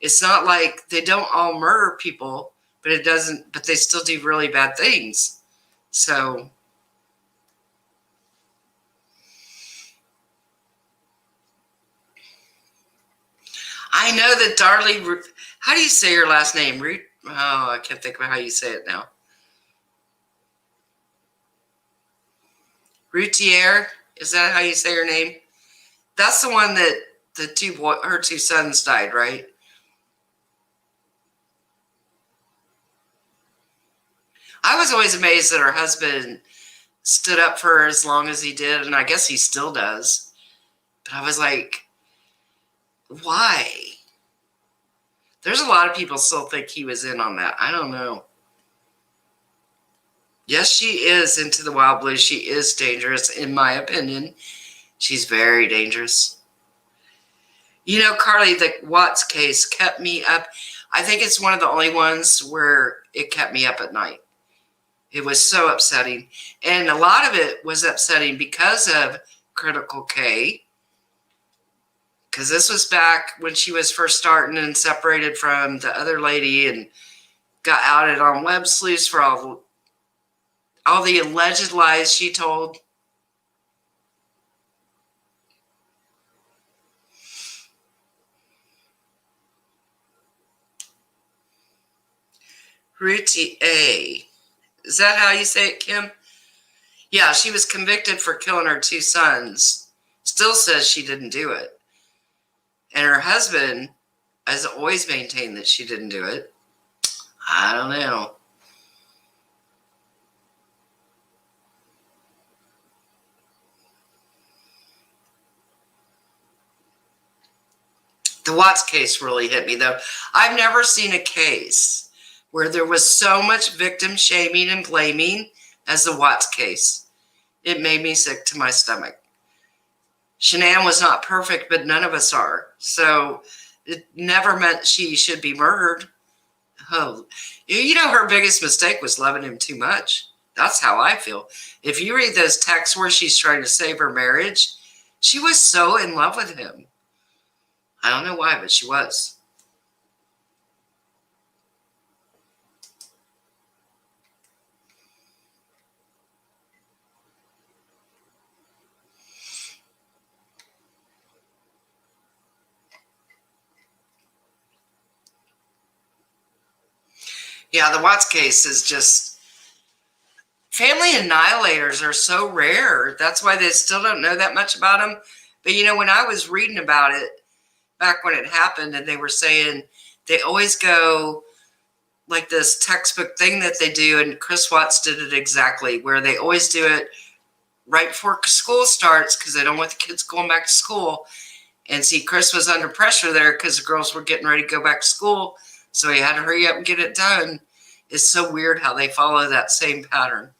It's not like they don't all murder people, but they still do really bad things. So I know that Darlie, how do you say your last name? Oh, I can't think of how you say it now. Routier, is that how you say her name? That's the one that her two sons died, right? I was always amazed that her husband stood up for her as long as he did, and I guess he still does. But I was like, why? There's a lot of people still think he was in on that. I don't know. Yes, she is into the wild blue. She is dangerous, in my opinion. She's very dangerous. You know, Carly, the Watts case kept me up. I think it's one of the only ones where it kept me up at night. It was so upsetting. And a lot of it was upsetting because of Critical K. Because this was back when she was first starting and separated from the other lady and got outed on Web Sleuths for all the alleged lies she told. Ruti A. Is that how you say it, Kim? Yeah, she was convicted for killing her two sons. Still says she didn't do it. And her husband has always maintained that she didn't do it. I don't know. The Watts case really hit me, though. I've never seen a case where there was so much victim shaming and blaming as the Watts case. It made me sick to my stomach. Shanann was not perfect, but none of us are. So it never meant she should be murdered. Oh, you know, her biggest mistake was loving him too much. That's how I feel. If you read those texts where she's trying to save her marriage, she was so in love with him. I don't know why, but she was. Yeah, the Watts case is just, family annihilators are so rare. That's why they still don't know that much about them. But, you know, when I was reading about it back when it happened, and they were saying they always go like this textbook thing that they do, and Chris Watts did it exactly, where they always do it right before school starts because they don't want the kids going back to school. And see, Chris was under pressure there because the girls were getting ready to go back to school. So he had to hurry up and get it done. It's so weird how they follow that same pattern.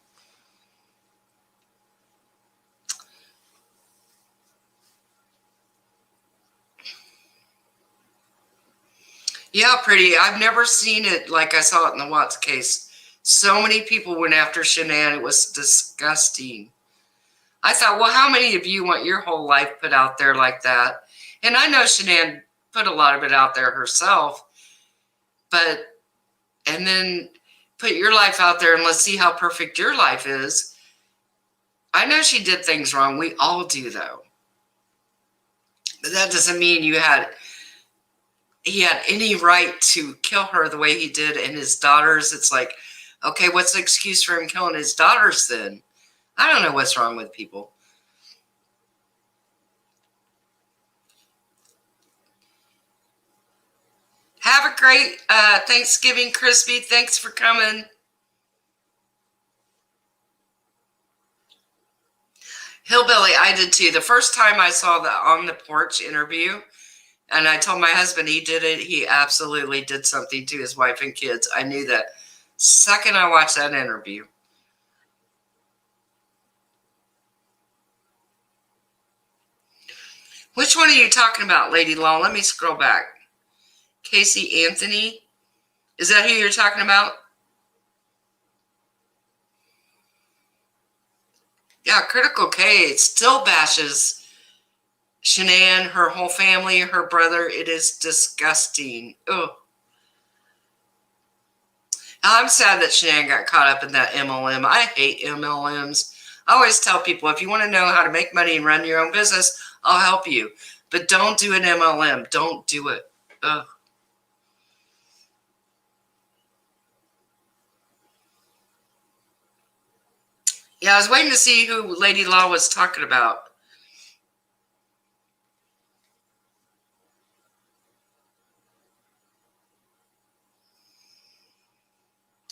Yeah, pretty. I've never seen it like I saw it in the Watts case. So many people went after Shanann. It was disgusting. I thought, well, how many of you want your whole life put out there like that? And I know Shanann put a lot of it out there herself. And then put your life out there and let's see how perfect your life is. I know she did things wrong. We all do, though. But that doesn't mean he had any right to kill her the way he did and his daughters. It's like, okay, what's the excuse for him killing his daughters then? I don't know what's wrong with people. Have a great Thanksgiving, Crispy. Thanks for coming. Hillbilly, I did too. The first time I saw the On the Porch interview, and I told my husband he did it, he absolutely did something to his wife and kids. I knew that second I watched that interview. Which one are you talking about, Lady Law? Let me scroll back. Casey Anthony? Is that who you're talking about? Yeah, Critical K still bashes Shanann, her whole family, her brother. It is disgusting. Ugh. I'm sad that Shanann got caught up in that MLM. I hate MLMs. I always tell people, if you want to know how to make money and run your own business, I'll help you. But don't do an MLM. Don't do it. Ugh. Yeah, I was waiting to see who Lady Law was talking about.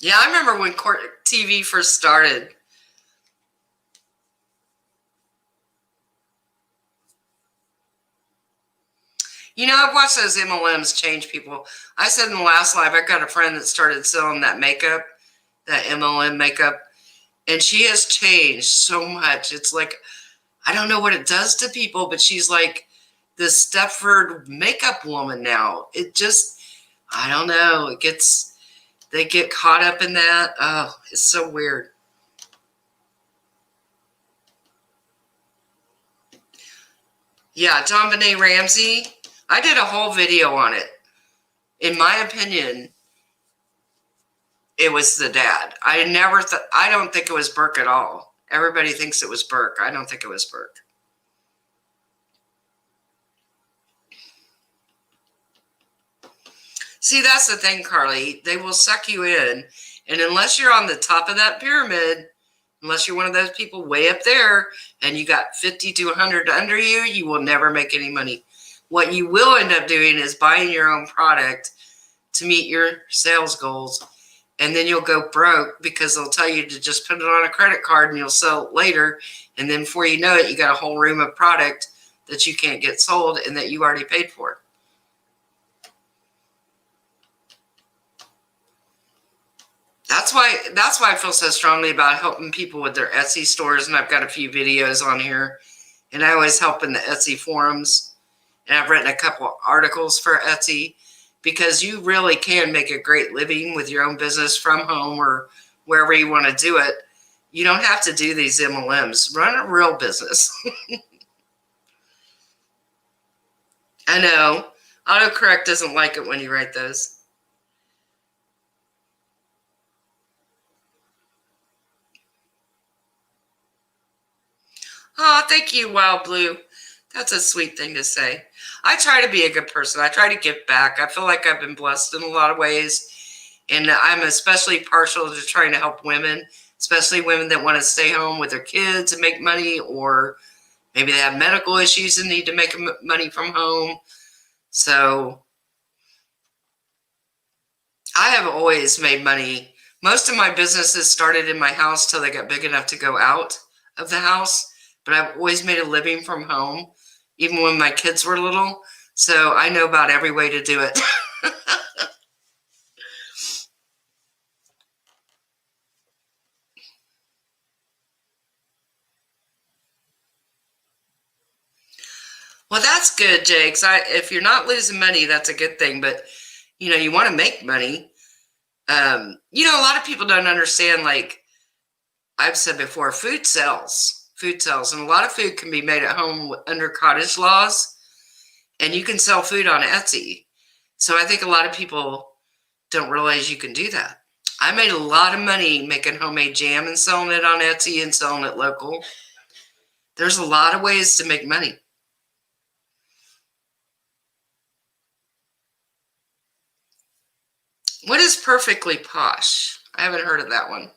Yeah, I remember when Court TV first started. You know, I've watched those MLMs change people. I said in the last live, I got a friend that started selling that makeup, that MLM makeup, and she has changed so much. It's like, I don't know what it does to people, but she's like this Stepford makeup woman now. It just, I don't know. They get caught up in that. Oh, it's so weird. Yeah, JonBenet Ramsey. I did a whole video on it. In my opinion, it was the dad. I don't think it was Burke at all. Everybody thinks it was Burke. I don't think it was Burke. See, that's the thing, Carly. They will suck you in. And unless you're on the top of that pyramid, unless you're one of those people way up there and you got 50 to 100 under you, you will never make any money. What you will end up doing is buying your own product to meet your sales goals. And then you'll go broke because they'll tell you to just put it on a credit card and you'll sell it later. And then before you know it, you got a whole room of product that you can't get sold and that you already paid for. That's why I feel so strongly about helping people with their Etsy stores. And I've got a few videos on here. And I always help in the Etsy forums. And I've written a couple articles for Etsy because you really can make a great living with your own business from home or wherever you want to do it. You don't have to do these MLMs. Run a real business. I know. Autocorrect doesn't like it when you write those. Oh, thank you, Wild Blue. That's a sweet thing to say. I try to be a good person. I try to give back. I feel like I've been blessed in a lot of ways. And I'm especially partial to trying to help women, especially women that want to stay home with their kids and make money, or maybe they have medical issues and need to make money from home. So I have always made money. Most of my businesses started in my house till they got big enough to go out of the house. But I've always made a living from home, even when my kids were little. So I know about every way to do it. Well, that's good, Jakes. If you're not losing money, that's a good thing. But, you want to make money. A lot of people don't understand, like I've said before, food sells. Food sells. And a lot of food can be made at home under cottage laws. And you can sell food on Etsy. So I think a lot of people don't realize you can do that. I made a lot of money making homemade jam and selling it on Etsy and selling it local. There's a lot of ways to make money. What is Perfectly Posh? I haven't heard of that one.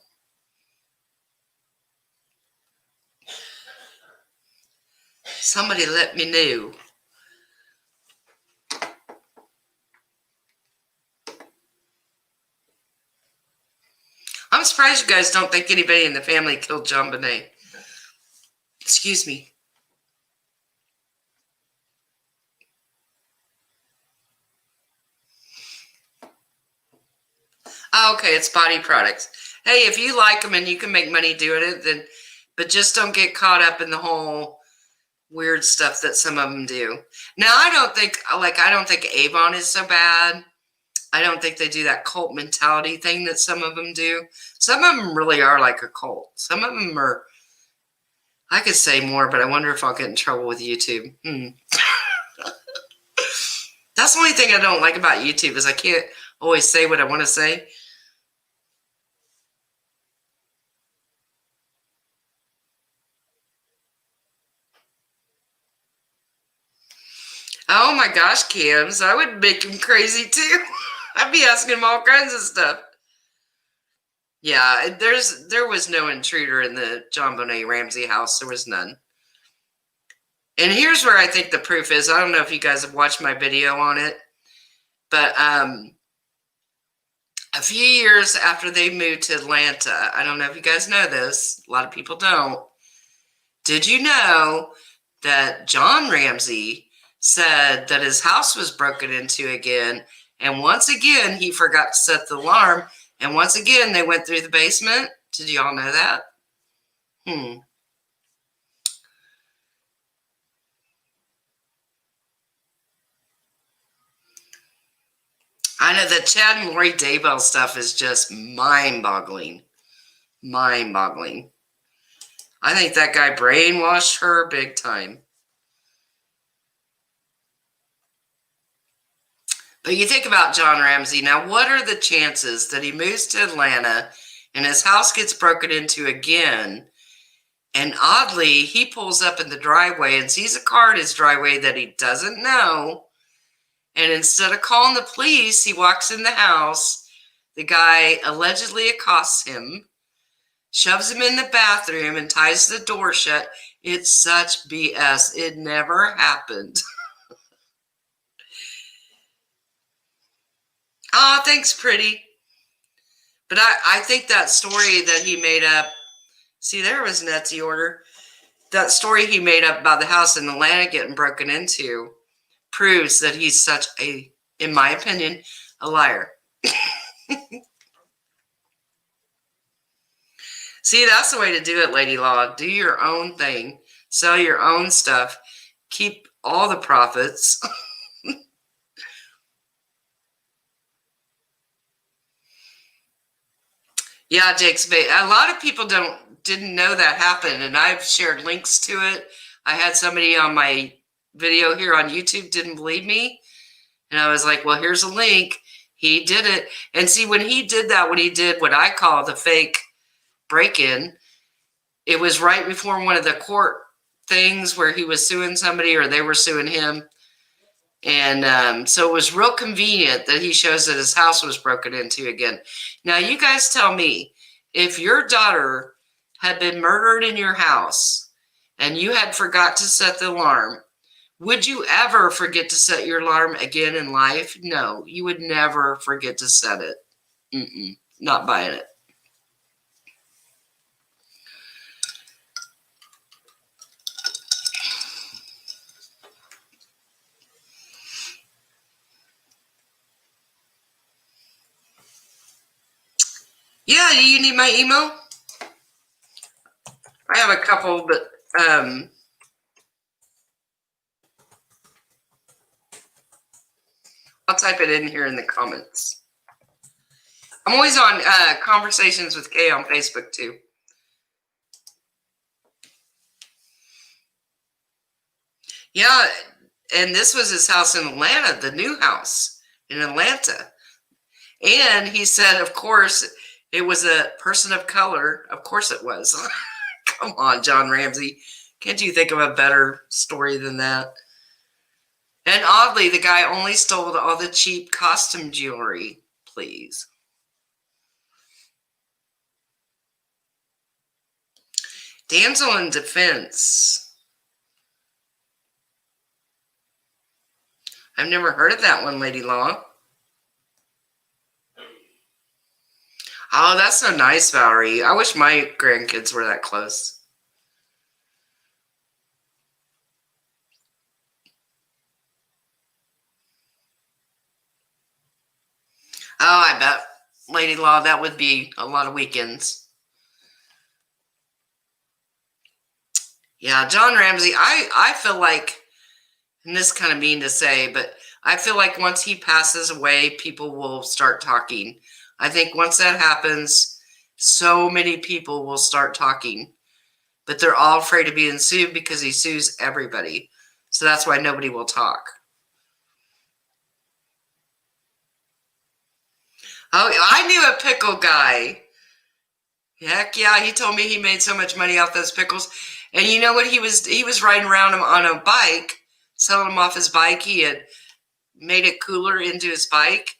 Somebody let me know. surprised you guys don't think anybody in the family killed JonBenet. Excuse me. Oh, okay, it's body products. Hey, if you like them and you can make money doing it, then, but just don't get caught up in the whole weird stuff that some of them do. Now, I don't think Avon is so bad. I don't think they do that cult mentality thing that some of them do. Some of them really are like a cult. Some of them are, I could say more, but I wonder if I'll get in trouble with YouTube. That's the only thing I don't like about YouTube is I can't always say what I want to say. Oh my gosh, Cams, I would make him crazy too. I'd be asking him all kinds of stuff. Yeah, there was no intruder in the JonBenet Ramsey house. There was none. And here's where I think the proof is. I don't know if you guys have watched my video on it, but a few years after they moved to Atlanta, I don't know if you guys know this, a lot of people don't. Did you know that John Ramsey said that his house was broken into again, and once again he forgot to set the alarm, and once again they went through the basement? Did you all know that? I know the Chad and Lori Daybell stuff is just mind-boggling. Mind-boggling. I think that guy brainwashed her big time. But you think about John Ramsey. Now, what are the chances that he moves to Atlanta and his house gets broken into again? And oddly, he pulls up in the driveway and sees a car in his driveway that he doesn't know. And instead of calling the police, he walks in the house. The guy allegedly accosts him, shoves him in the bathroom, and ties the door shut. It's such BS. It never happened. Oh, thanks, pretty. But I think that story that he made up, see, there was an Etsy order. That story he made up about the house in Atlanta getting broken into proves that he's such a, in my opinion, a liar. See, that's the way to do it, Lady Law. Do your own thing. Sell your own stuff. Keep all the profits. Yeah, Jake's Bay. A lot of people didn't know that happened, and I've shared links to it. I had somebody on my video here on YouTube didn't believe me, and I was like, well, here's a link. He did it. And see, when he did that, when he did what I call the fake break-in, it was right before one of the court things where he was suing somebody or they were suing him. And so it was real convenient that he shows that his house was broken into again. Now, you guys tell me, if your daughter had been murdered in your house and you had forgot to set the alarm, would you ever forget to set your alarm again in life? No, you would never forget to set it. Not buying it. Yeah, do you need my email? I have a couple, but I'll type it in here in the comments. I'm always on Conversations with Kay on Facebook too. Yeah, and this was his house in Atlanta, the new house in Atlanta. And he said, of course, it was a person of color. Of course it was. Come on, John Ramsey. Can't you think of a better story than that? And oddly, the guy only stole all the cheap costume jewelry. Please. Damsel in defense. I've never heard of that one, Lady Law. Oh, that's so nice, Valerie. I wish my grandkids were that close. Oh, I bet, Lady Law, that would be a lot of weekends. Yeah, John Ramsey, I feel like, and this is kind of mean to say, but I feel like once he passes away, people will start talking. I think once that happens, so many people will start talking, but they're all afraid of being sued because he sues everybody. So that's why nobody will talk. Oh, I knew a pickle guy. Heck yeah, he told me he made so much money off those pickles. And you know what? He was riding around on a bike, selling them off his bike. He had made it cooler into his bike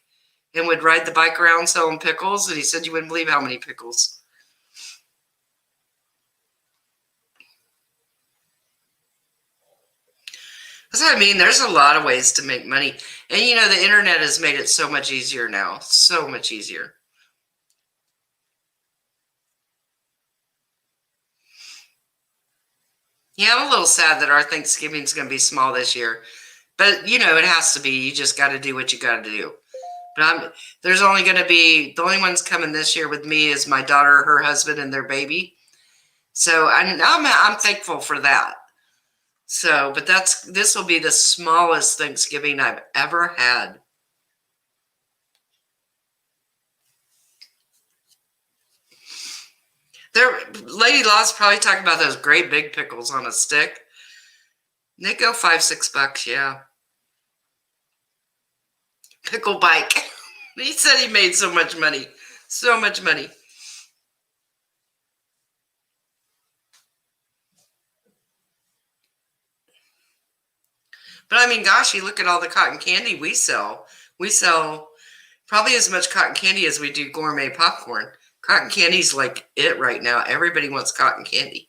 and would ride the bike around selling pickles. And he said you wouldn't believe how many pickles. That's what I mean. There's a lot of ways to make money. And you know, the internet has made it so much easier now. So much easier. Yeah, I'm a little sad that our Thanksgiving's going to be small this year. But, you know, it has to be. You just got to do what you got to do. But there's only going to be, the only ones coming this year with me is my daughter, her husband, and their baby. So I'm thankful for that. So, but this will be the smallest Thanksgiving I've ever had. Lady Law's probably talking about those great big pickles on a stick. They go $5-6, yeah. Pickle bike. He said he made so much money. So much money. But I mean, gosh, you look at all the cotton candy we sell. We sell probably as much cotton candy as we do gourmet popcorn. Cotton candy's like it right now. Everybody wants cotton candy.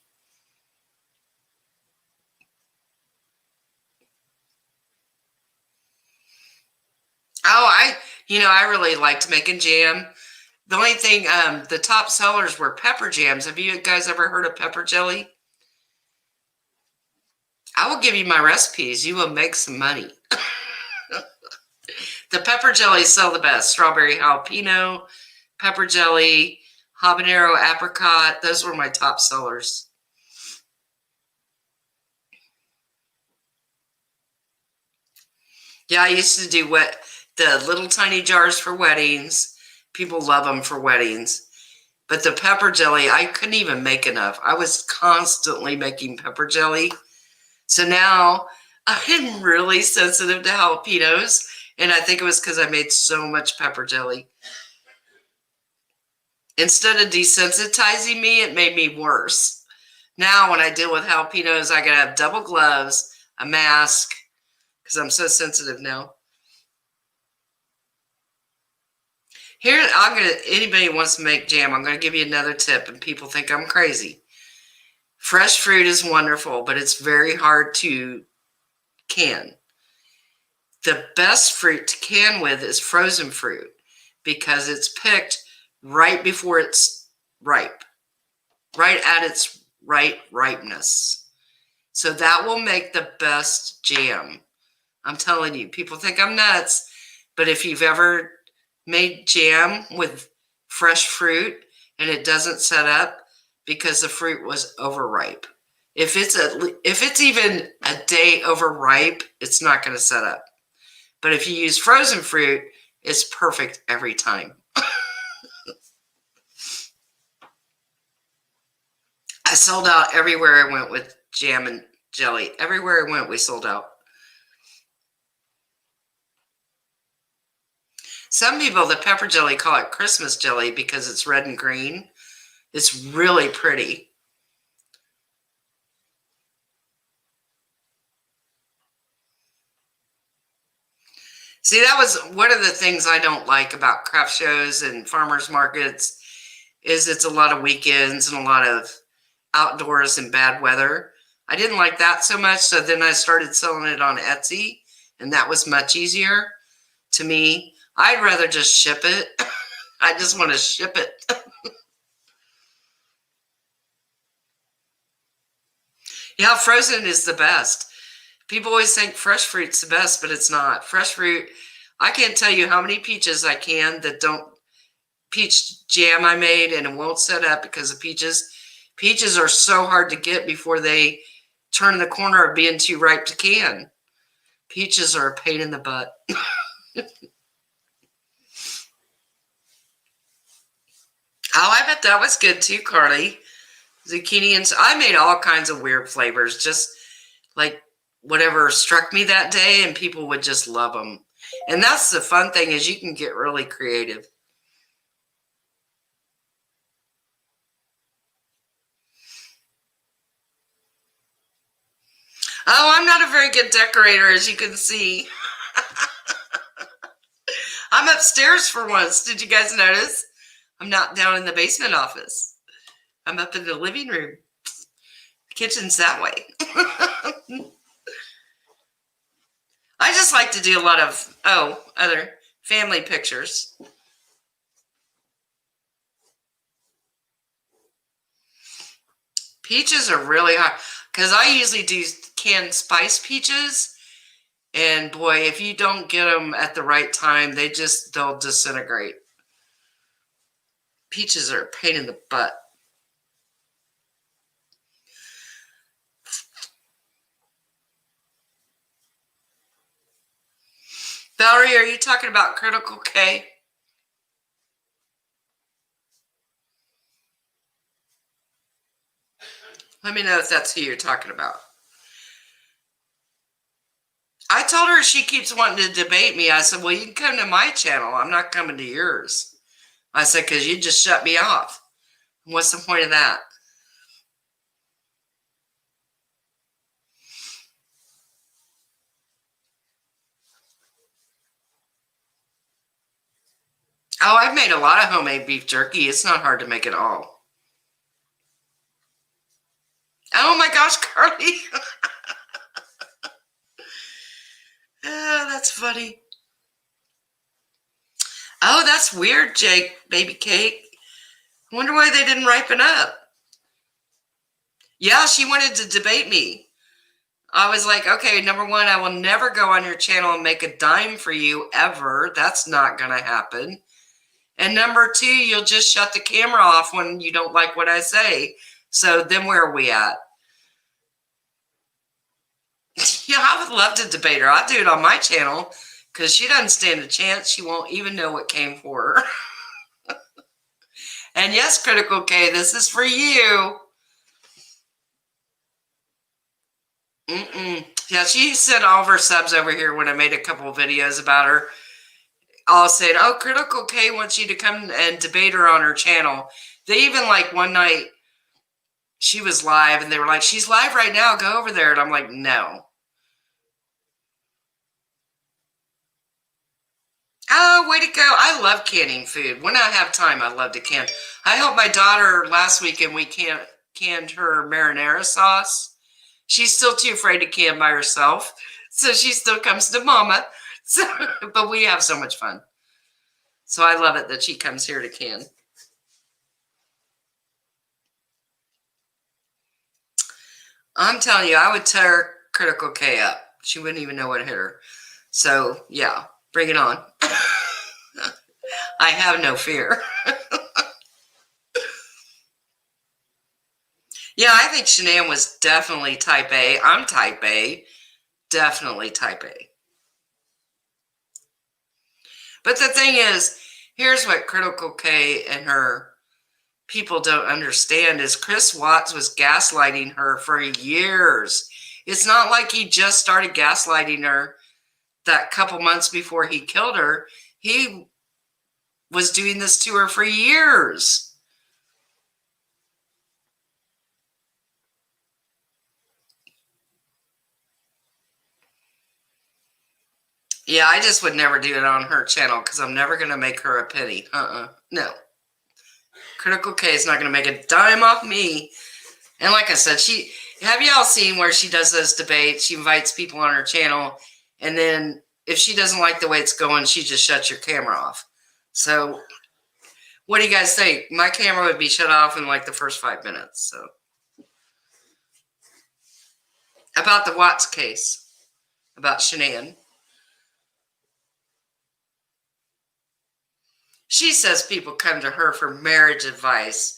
Oh, I really liked making jam. The only thing, the top sellers were pepper jams. Have you guys ever heard of pepper jelly? I will give you my recipes. You will make some money. The pepper jellies sell the best. Strawberry jalapeno, pepper jelly, habanero apricot. Those were my top sellers. Yeah, I used to do the little tiny jars for weddings. People love them for weddings. But the pepper jelly, I couldn't even make enough. I was constantly making pepper jelly. So now I'm really sensitive to jalapenos. And I think it was because I made so much pepper jelly. Instead of desensitizing me, it made me worse. Now when I deal with jalapenos, I gotta have double gloves, a mask, because I'm so sensitive now. Here, anybody who wants to make jam, I'm gonna give you another tip, and people think I'm crazy. Fresh fruit is wonderful, but it's very hard to can. The best fruit to can with is frozen fruit because it's picked right before it's ripe, right at its right ripeness. So that will make the best jam. I'm telling you, people think I'm nuts, but if you've ever made jam with fresh fruit and it doesn't set up because the fruit was overripe. If it's even a day overripe, it's not going to set up. But if you use frozen fruit, it's perfect every time. I sold out everywhere I went with jam and jelly. Everywhere I went, we sold out. Some people, the pepper jelly, call it Christmas jelly because it's red and green. It's really pretty. See, that was one of the things I don't like about craft shows and farmers markets is it's a lot of weekends and a lot of outdoors and bad weather. I didn't like that so much, so then I started selling it on Etsy, and that was much easier to me. I'd rather just ship it. I just want to ship it. Yeah, frozen is the best. People always think fresh fruit's the best, but it's not. Fresh fruit, I can't tell you how many peaches I can that don't, peach jam I made and it won't set up because of peaches. Peaches are so hard to get before they turn the corner of being too ripe to can. Peaches are a pain in the butt. Oh, I bet that was good too, Carly. Zucchini and I made all kinds of weird flavors, just like whatever struck me that day, and people would just love them. And that's the fun thing, is you can get really creative. Oh, I'm not a very good decorator, as you can see. I'm upstairs for once. Did you guys notice? I'm not down in the basement office. I'm up in the living room. The kitchen's that way. I just like to do a lot of, other family pictures. Peaches are really hard because I usually do canned spice peaches. And boy, if you don't get them at the right time, they'll disintegrate. Peaches are a pain in the butt. Valerie, are you talking about Critical K? Let me know if that's who you're talking about. I told her she keeps wanting to debate me. I said, well, you can come to my channel. I'm not coming to yours. I said, because you just shut me off. What's the point of that? Oh, I've made a lot of homemade beef jerky. It's not hard to make at all. Oh my gosh, Carly. Oh, that's funny. Oh, that's weird, Jake, baby cake. I wonder why they didn't ripen up. Yeah, she wanted to debate me. I was like, okay, number one, I will never go on your channel and make a dime for you ever. That's not going to happen. And number two, you'll just shut the camera off when you don't like what I say. So then where are we at? Yeah, I would love to debate her. I'll do it on my channel because she doesn't stand a chance. She won't even know what came for her. And yes, Critical K, this is for you. Yeah, she sent all of her subs over here when I made a couple of videos about her. All said, oh, Critical K wants you to come and debate her on her channel. They even, like, one night, she was live, and they were like, she's live right now, go over there. And I'm like, no. Oh, way to go. I love canning food. When I have time, I love to can. I helped my daughter last weekend. We canned her marinara sauce. She's still too afraid to can by herself. So she still comes to Mama. So, but we have so much fun. So I love it that she comes here to can. I'm telling you, I would tear Critical K up. She wouldn't even know what hit her. So, yeah, bring it on. I have no fear. Yeah, I think Shanann was definitely type A. I'm type A. Definitely type A. But the thing is, here's what Critical K and her people don't understand is Chris Watts was gaslighting her for years. It's not like he just started gaslighting her that couple months before he killed her. He was doing this to her for years. Yeah, I just would never do it on her channel because I'm never going to make her a penny. No. Critical K is not going to make a dime off me. And like I said, have y'all seen where she does those debates? She invites people on her channel, and then if she doesn't like the way it's going, she just shuts your camera off. So What do you guys think? My camera would be shut off in like the first 5 minutes. So, about the Watts case, about Shanann. She says people come to her for marriage advice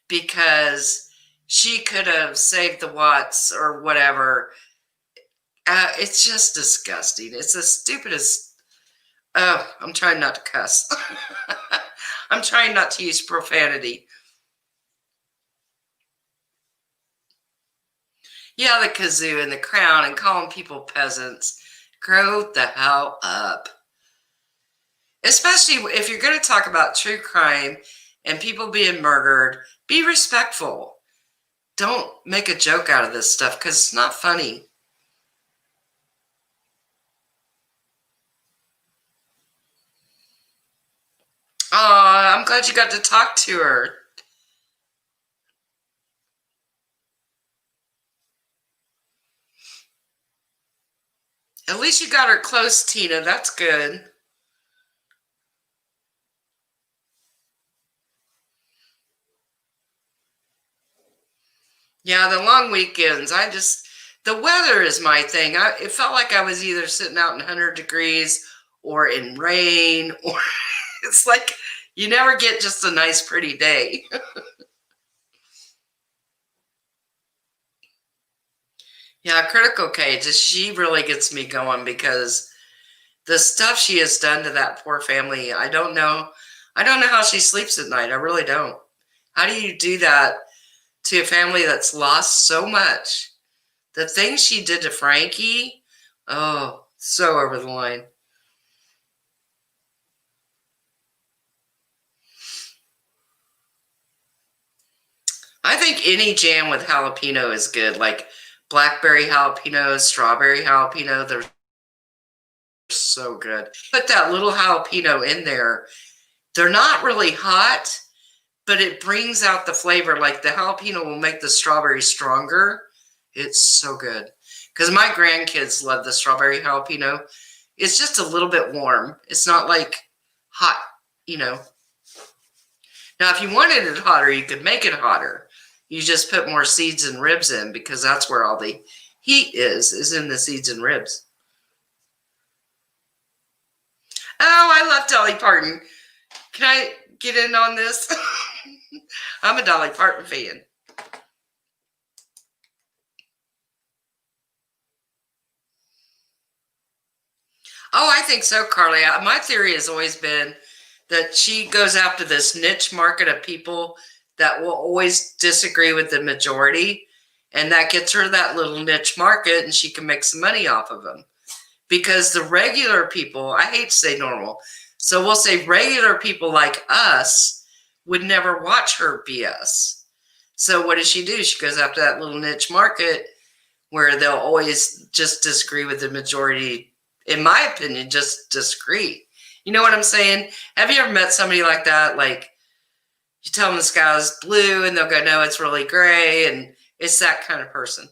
because she could have saved the Watts or whatever. It's just disgusting. It's the stupidest. Oh, I'm trying not to cuss. I'm trying not to use profanity. Yeah, the kazoo and the crown and calling people peasants. Grow the hell up. Especially if you're going to talk about true crime and people being murdered, be respectful. Don't make a joke out of this stuff because it's not funny. Oh, I'm glad you got to talk to her. At least you got her close, Tina. That's good. Yeah, the long weekends. The weather is my thing. It felt like I was either sitting out in 100 degrees or in rain, or it's like you never get just a nice, pretty day. Yeah, Critical Cage, she really gets me going because the stuff she has done to that poor family, I don't know. I don't know how she sleeps at night. I really don't. How do you do that to a family that's lost so much? The things she did to Frankie, oh, so over the line. I think any jam with jalapeno is good, like blackberry jalapeno, strawberry jalapeno. They're so good. Put that little jalapeno in there. They're not really hot, but it brings out the flavor. Like the jalapeno will make the strawberry stronger. It's so good. Because my grandkids love the strawberry jalapeno. It's just a little bit warm. It's not like hot, you know. Now, if you wanted it hotter, you could make it hotter. You just put more seeds and ribs in because that's where all the heat is in the seeds and ribs. Oh, I love Dolly Parton. Can I get in on this? I'm a Dolly Parton fan. Oh, I think so, Carly. My theory has always been that she goes after this niche market of people that will always disagree with the majority, and that gets her that little niche market, and she can make some money off of them. Because the regular people, I hate to say normal, so we'll say regular people like us would never watch her BS. So what does she do? She goes after that little niche market where they'll always just disagree with the majority. In my opinion, just disagree. You know what I'm saying? Have you ever met somebody like that? Like you tell them the sky is blue and they'll go, no, it's really gray. And it's that kind of person.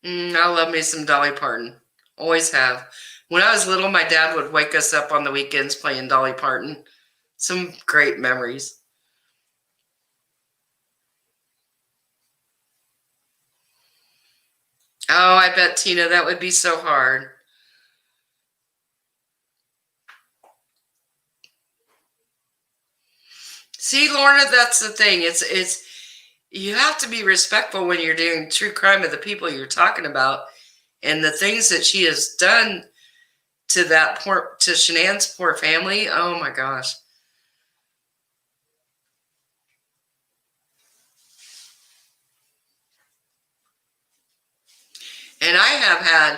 I love me some Dolly Parton. Always have. When I was little, my dad would wake us up on the weekends playing Dolly Parton. Some great memories. Oh, I bet, Tina, that would be so hard. See, Lorna, that's the thing. It's you have to be respectful when you're doing true crime of the people you're talking about and the things that she has done to Shanann's poor family. Oh my gosh. And I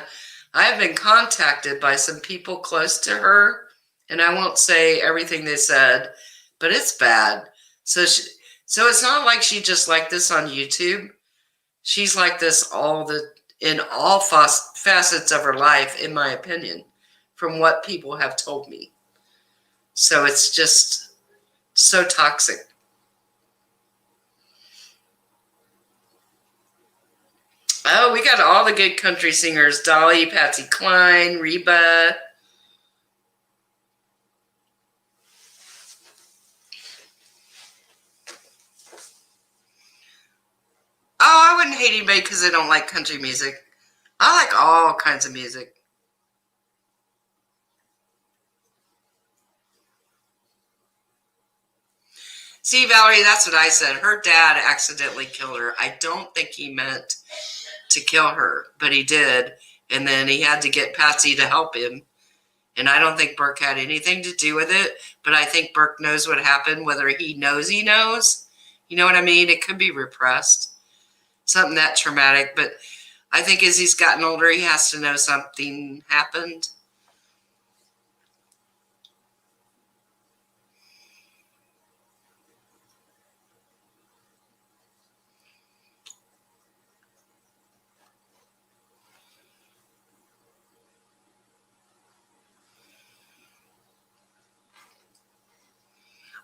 have been contacted by some people close to her, and I won't say everything they said, but it's bad. So it's not like she just like this on YouTube. She's like this in all facets of her life, in my opinion, from what people have told me. So it's just so toxic. Oh, we got all the good country singers: Dolly, Patsy Cline, Reba. hate anybody because they don't like country music. I like all kinds of music. See, Valerie, that's what I said. Her dad accidentally killed her. I don't think he meant to kill her, but he did. And then he had to get Patsy to help him. And I don't think Burke had anything to do with it, but I think Burke knows what happened, whether he knows he knows. You know what I mean? It could be repressed, something that traumatic. But I think as he's gotten older, he has to know something happened.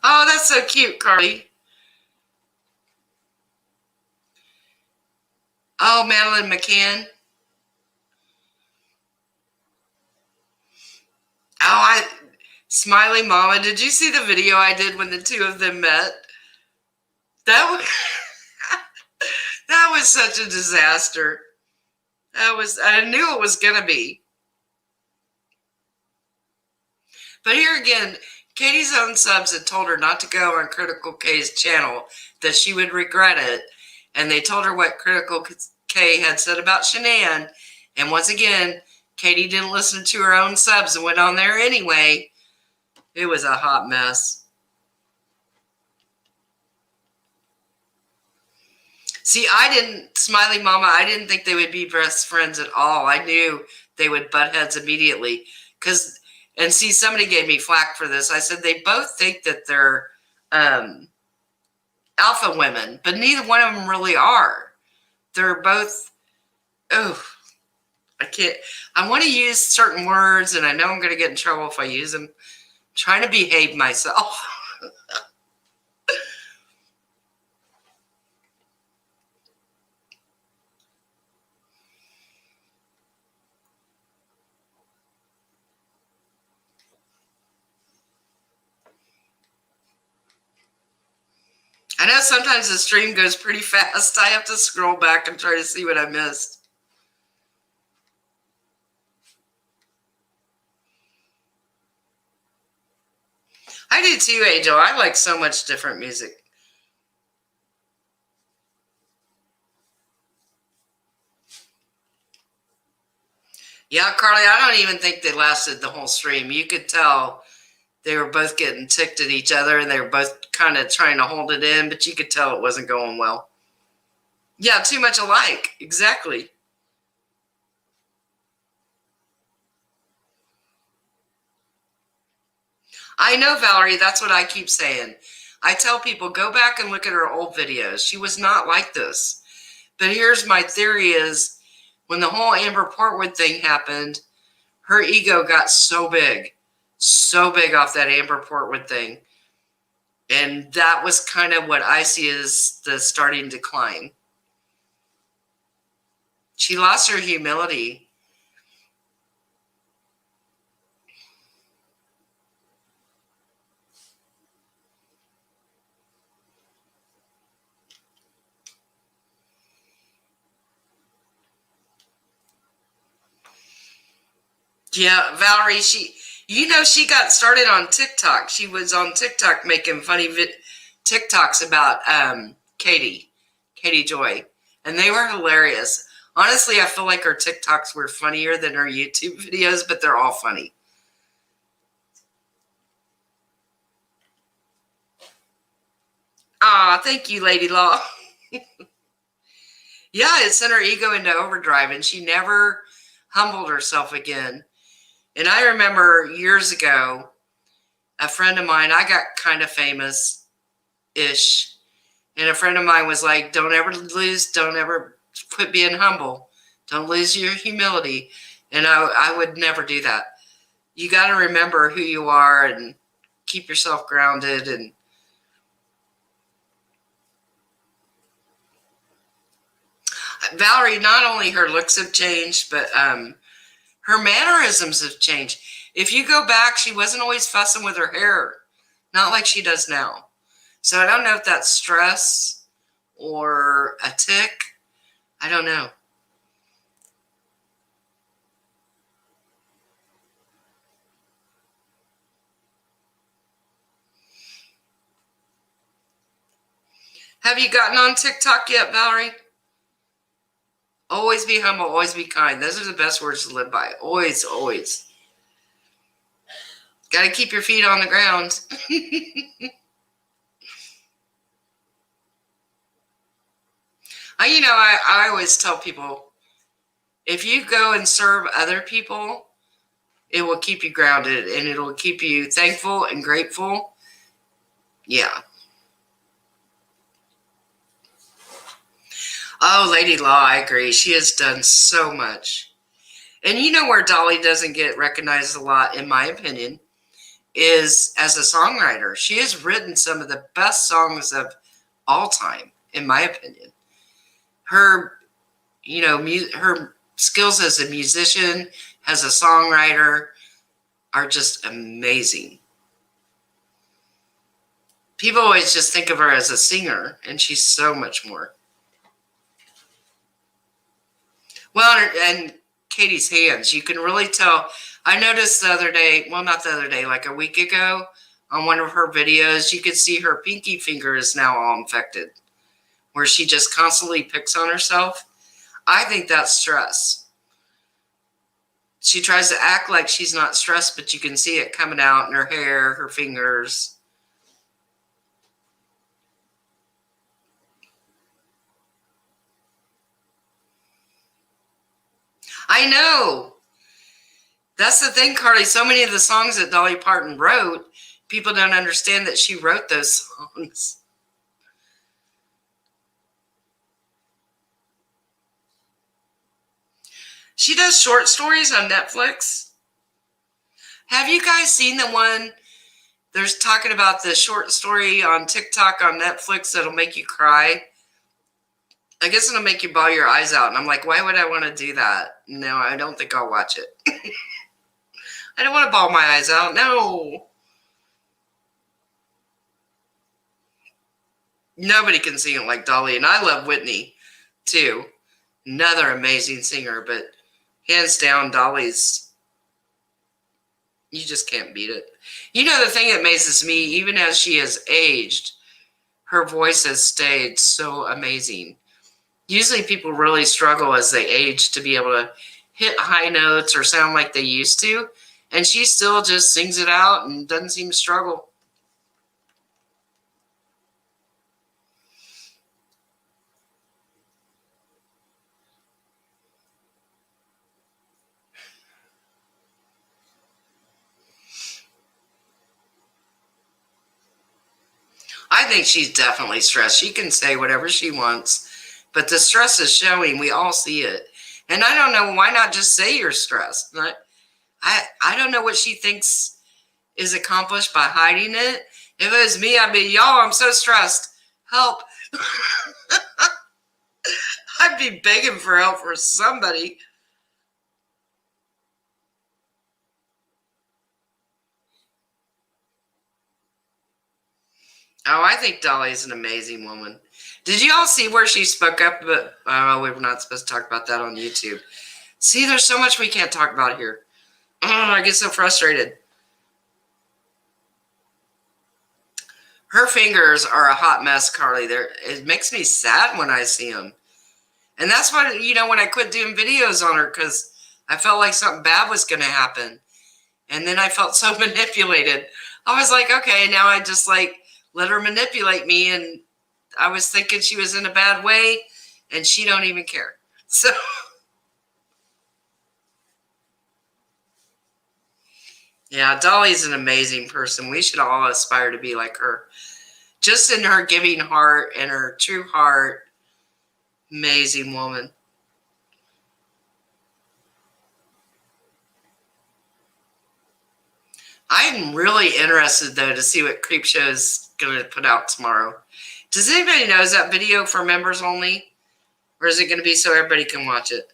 Oh, that's so cute, Carly. Oh, Madeline McCann. Oh, Smiley Mama. Did you see the video I did when the two of them met? That was that was such a disaster. I knew it was gonna be. But here again, Katie's own subs had told her not to go on Critical K's channel, that she would regret it. And they told her what Critical K had said about Shanann. And once again, Katie didn't listen to her own subs and went on there anyway. It was a hot mess. See, Smiley Mama, I didn't think they would be best friends at all. I knew they would butt heads immediately. And see, somebody gave me flack for this. I said they both think that they're alpha women, but neither one of them really are. They're both, I can't, I want to use certain words, and I know I'm going to get in trouble if I use them. I'm trying to behave myself. I know sometimes the stream goes pretty fast. I have to scroll back and try to see what I missed. I do too, Angel. I like so much different music. Yeah, Carly, I don't even think they lasted the whole stream. You could tell they were both getting ticked at each other, and they were both kind of trying to hold it in, but you could tell it wasn't going well. Yeah, too much alike. Exactly. I know, Valerie, that's what I keep saying. I tell people, go back and look at her old videos. She was not like this. But here's my theory is, when the whole Amber Portwood thing happened, her ego got so big off that Amber Portwood thing. And that was kind of what I see as the starting decline. She lost her humility. Yeah, Valerie, she got started on TikTok. She was on TikTok making funny TikToks about Katie Joy, and they were hilarious. Honestly, I feel like her TikToks were funnier than her YouTube videos, but they're all funny. Ah, thank you, Lady Law. Yeah, it sent her ego into overdrive, and she never humbled herself again. And I remember years ago, a friend of mine, I got kind of famous-ish, and a friend of mine was like, don't ever quit being humble. Don't lose your humility. And I would never do that. You got to remember who you are and keep yourself grounded. And Valerie, not only her looks have changed, but her mannerisms have changed. If you go back, she wasn't always fussing with her hair, not like she does now. So I don't know if that's stress or a tick. I don't know. Have you gotten on TikTok yet, Valerie? Always be humble, always be kind. Those are the best words to live by. Always, always. Got to keep your feet on the ground. I always tell people, if you go and serve other people, it will keep you grounded and it'll keep you thankful and grateful. Yeah. Oh, Lady Law, I agree. She has done so much. And you know where Dolly doesn't get recognized a lot, in my opinion, is as a songwriter. She has written some of the best songs of all time, in my opinion. Her, her skills as a musician, as a songwriter, are just amazing. People always just think of her as a singer, and she's so much more. Well, and Katie's hands, you can really tell. I noticed the other day, well, not the other day, like a week ago, on one of her videos, you could see her pinky finger is now all infected, where she just constantly picks on herself. I think that's stress. She tries to act like she's not stressed, but you can see it coming out in her hair, her fingers. I know. That's the thing, Carly. So many of the songs that Dolly Parton wrote, people don't understand that she wrote those songs. She does short stories on Netflix. Have you guys seen the one? There's talking about the short story on TikTok on Netflix that'll make you cry. I guess it'll make you bawl your eyes out. And I'm like, why would I want to do that? No, I don't think I'll watch it. I don't want to bawl my eyes out. No. Nobody can sing it like Dolly. And I love Whitney, too. Another amazing singer. But hands down, Dolly's, you just can't beat it. You know, the thing that amazes me, even as she has aged, her voice has stayed so amazing. Usually people really struggle as they age to be able to hit high notes or sound like they used to. And she still just sings it out and doesn't seem to struggle. I think she's definitely stressed. She can say whatever she wants, but the stress is showing. We all see it. And I don't know, why not just say you're stressed? I don't know what she thinks is accomplished by hiding it. If it was me, I'd be, y'all, I'm so stressed. Help. I'd be begging for help for somebody. Oh, I think Dolly's an amazing woman. Did you all see where she spoke up? But we're not supposed to talk about that on YouTube. See, there's so much we can't talk about here. Oh, I get so frustrated. Her fingers are a hot mess, Carly. It makes me sad when I see them. And that's why, when I quit doing videos on her, because I felt like something bad was going to happen. And then I felt so manipulated. I was like, okay, now I just let her manipulate me. And I was thinking she was in a bad way, and she don't even care. So yeah, Dolly's an amazing person. We should all aspire to be like her. Just in her giving heart and her true heart. Amazing woman. I'm really interested, though, to see what Creepshow is going to put out tomorrow. Does anybody know, is that video for members only? Or is it going to be so everybody can watch it?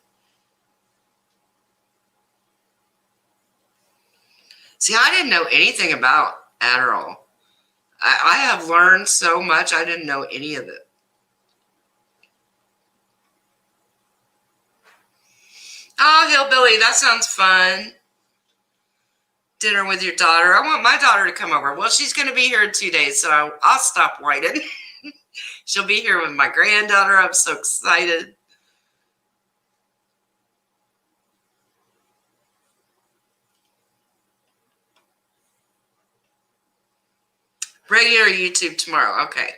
See, I didn't know anything about Adderall. I have learned so much. I didn't know any of it. Oh, hillbilly, that sounds fun. Dinner with your daughter. I want my daughter to come over. Well, she's going to be here in 2 days, so I'll stop whining. She'll be here with my granddaughter. I'm so excited. Regular YouTube tomorrow. Okay.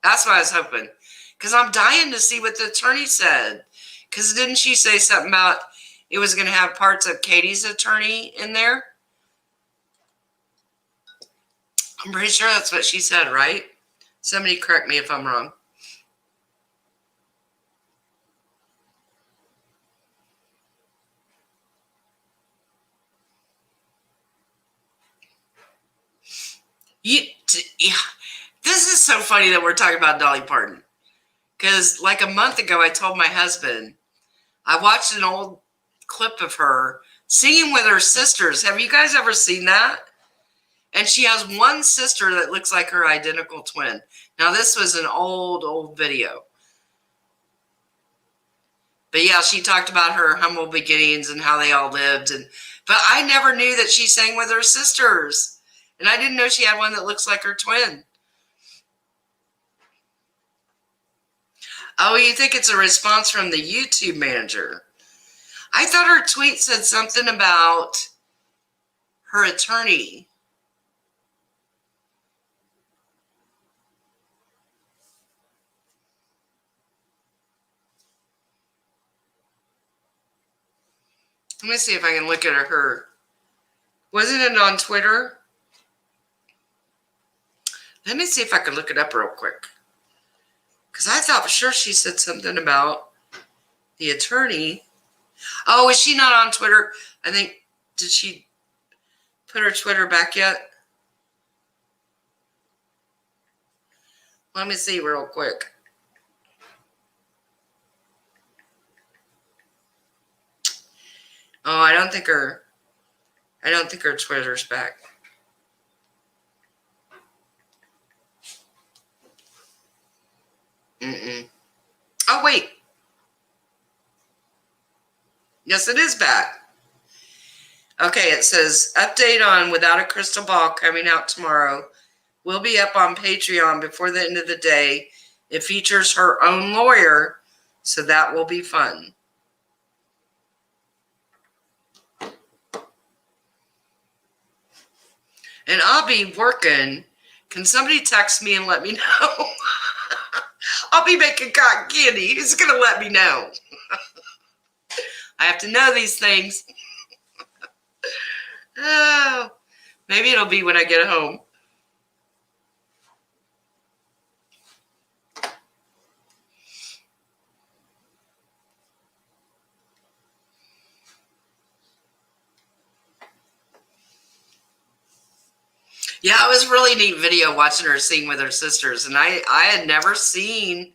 That's what I was hoping. Because I'm dying to see what the attorney said. Because didn't she say something about it was going to have parts of Katie's attorney in there? I'm pretty sure that's what she said, right? Somebody correct me if I'm wrong. Yeah, this is so funny that we're talking about Dolly Parton. Because like a month ago, I told my husband, I watched an old clip of her singing with her sisters. Have you guys ever seen that? And she has one sister that looks like her identical twin. Now, this was an old video. But yeah, she talked about her humble beginnings and how they all lived. But I never knew that she sang with her sisters. And I didn't know she had one that looks like her twin. Oh, you think it's a response from the YouTube manager? I thought her tweet said something about her attorney. Let me see if I can look at her. Wasn't it on Twitter? Let me see if I can look it up real quick. Because I thought for sure she said something about the attorney. Oh, is she not on Twitter? I think, did she put her Twitter back yet? Let me see real quick. Oh, I don't think her Twitter's back. Oh, wait. Yes, it is back. Okay, it says, update on Without a Crystal Ball coming out tomorrow. Will be up on Patreon before the end of the day. It features her own lawyer, so that will be fun. And I'll be working. Can somebody text me and let me know? I'll be making cotton candy. Who's going to let me know? I have to know these things. Oh, maybe it'll be when I get home. Yeah, it was a really neat video watching her sing with her sisters. And I had never seen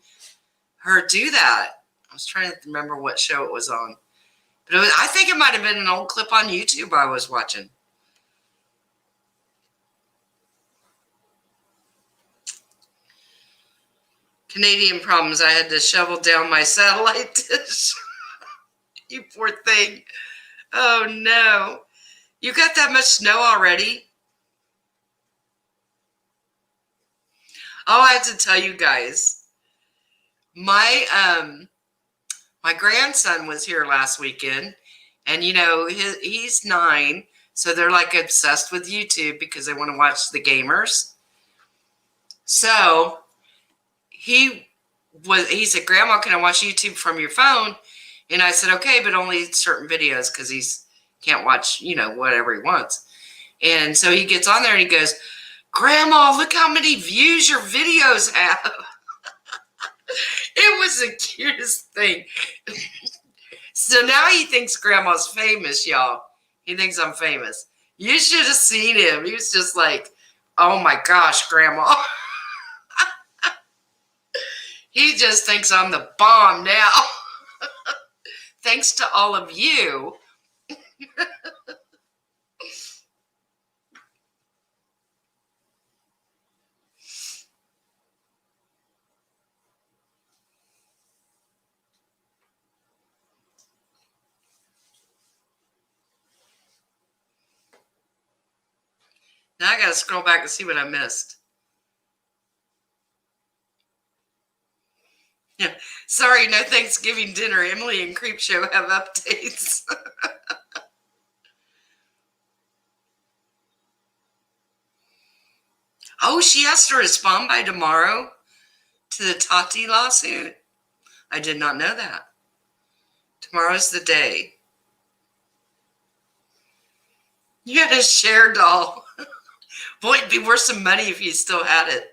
her do that. I was trying to remember what show it was on. But I think it might have been an old clip on YouTube I was watching. Canadian problems. I had to shovel down my satellite dish. You poor thing. Oh, no. You got that much snow already? Oh, I have to tell you guys. My grandson was here last weekend. And, you know, he's 9. So they're like obsessed with YouTube because they want to watch the gamers. So he said, Grandma, can I watch YouTube from your phone? And I said, okay, but only certain videos because he's can't watch, you know, whatever he wants. And so he gets on there and he goes, Grandma, look how many views your videos have. It was the cutest thing. So now he thinks Grandma's famous, y'all. He thinks I'm famous. You should have seen him. He was just like, oh my gosh, Grandma. He just thinks I'm the bomb now. Thanks to all of you. Now I got to scroll back and see what I missed. Yeah. Sorry, no Thanksgiving dinner. Emily and Creepshow have updates. Oh, she has to respond by tomorrow to the Tati lawsuit? I did not know that. Tomorrow's the day. You had a share doll. Boy, it'd be worth some money if you still had it.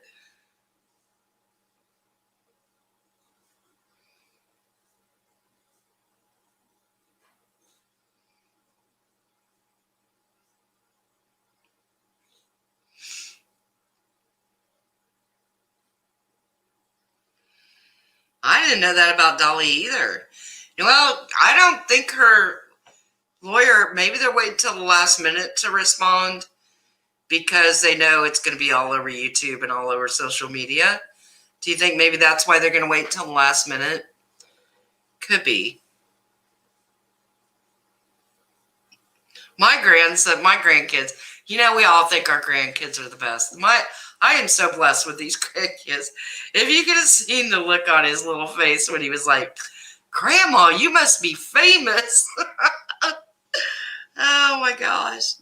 I didn't know that about Dolly either. Well, I don't think her lawyer, maybe they're waiting till the last minute to respond because they know it's going to be all over YouTube and all over social media. Do you think maybe that's why they're going to wait till the last minute? Could be. My grandkids, we all think our grandkids are the best. I am so blessed with these grandkids. If you could have seen the look on his little face when he was like, Grandma, you must be famous. Oh my gosh.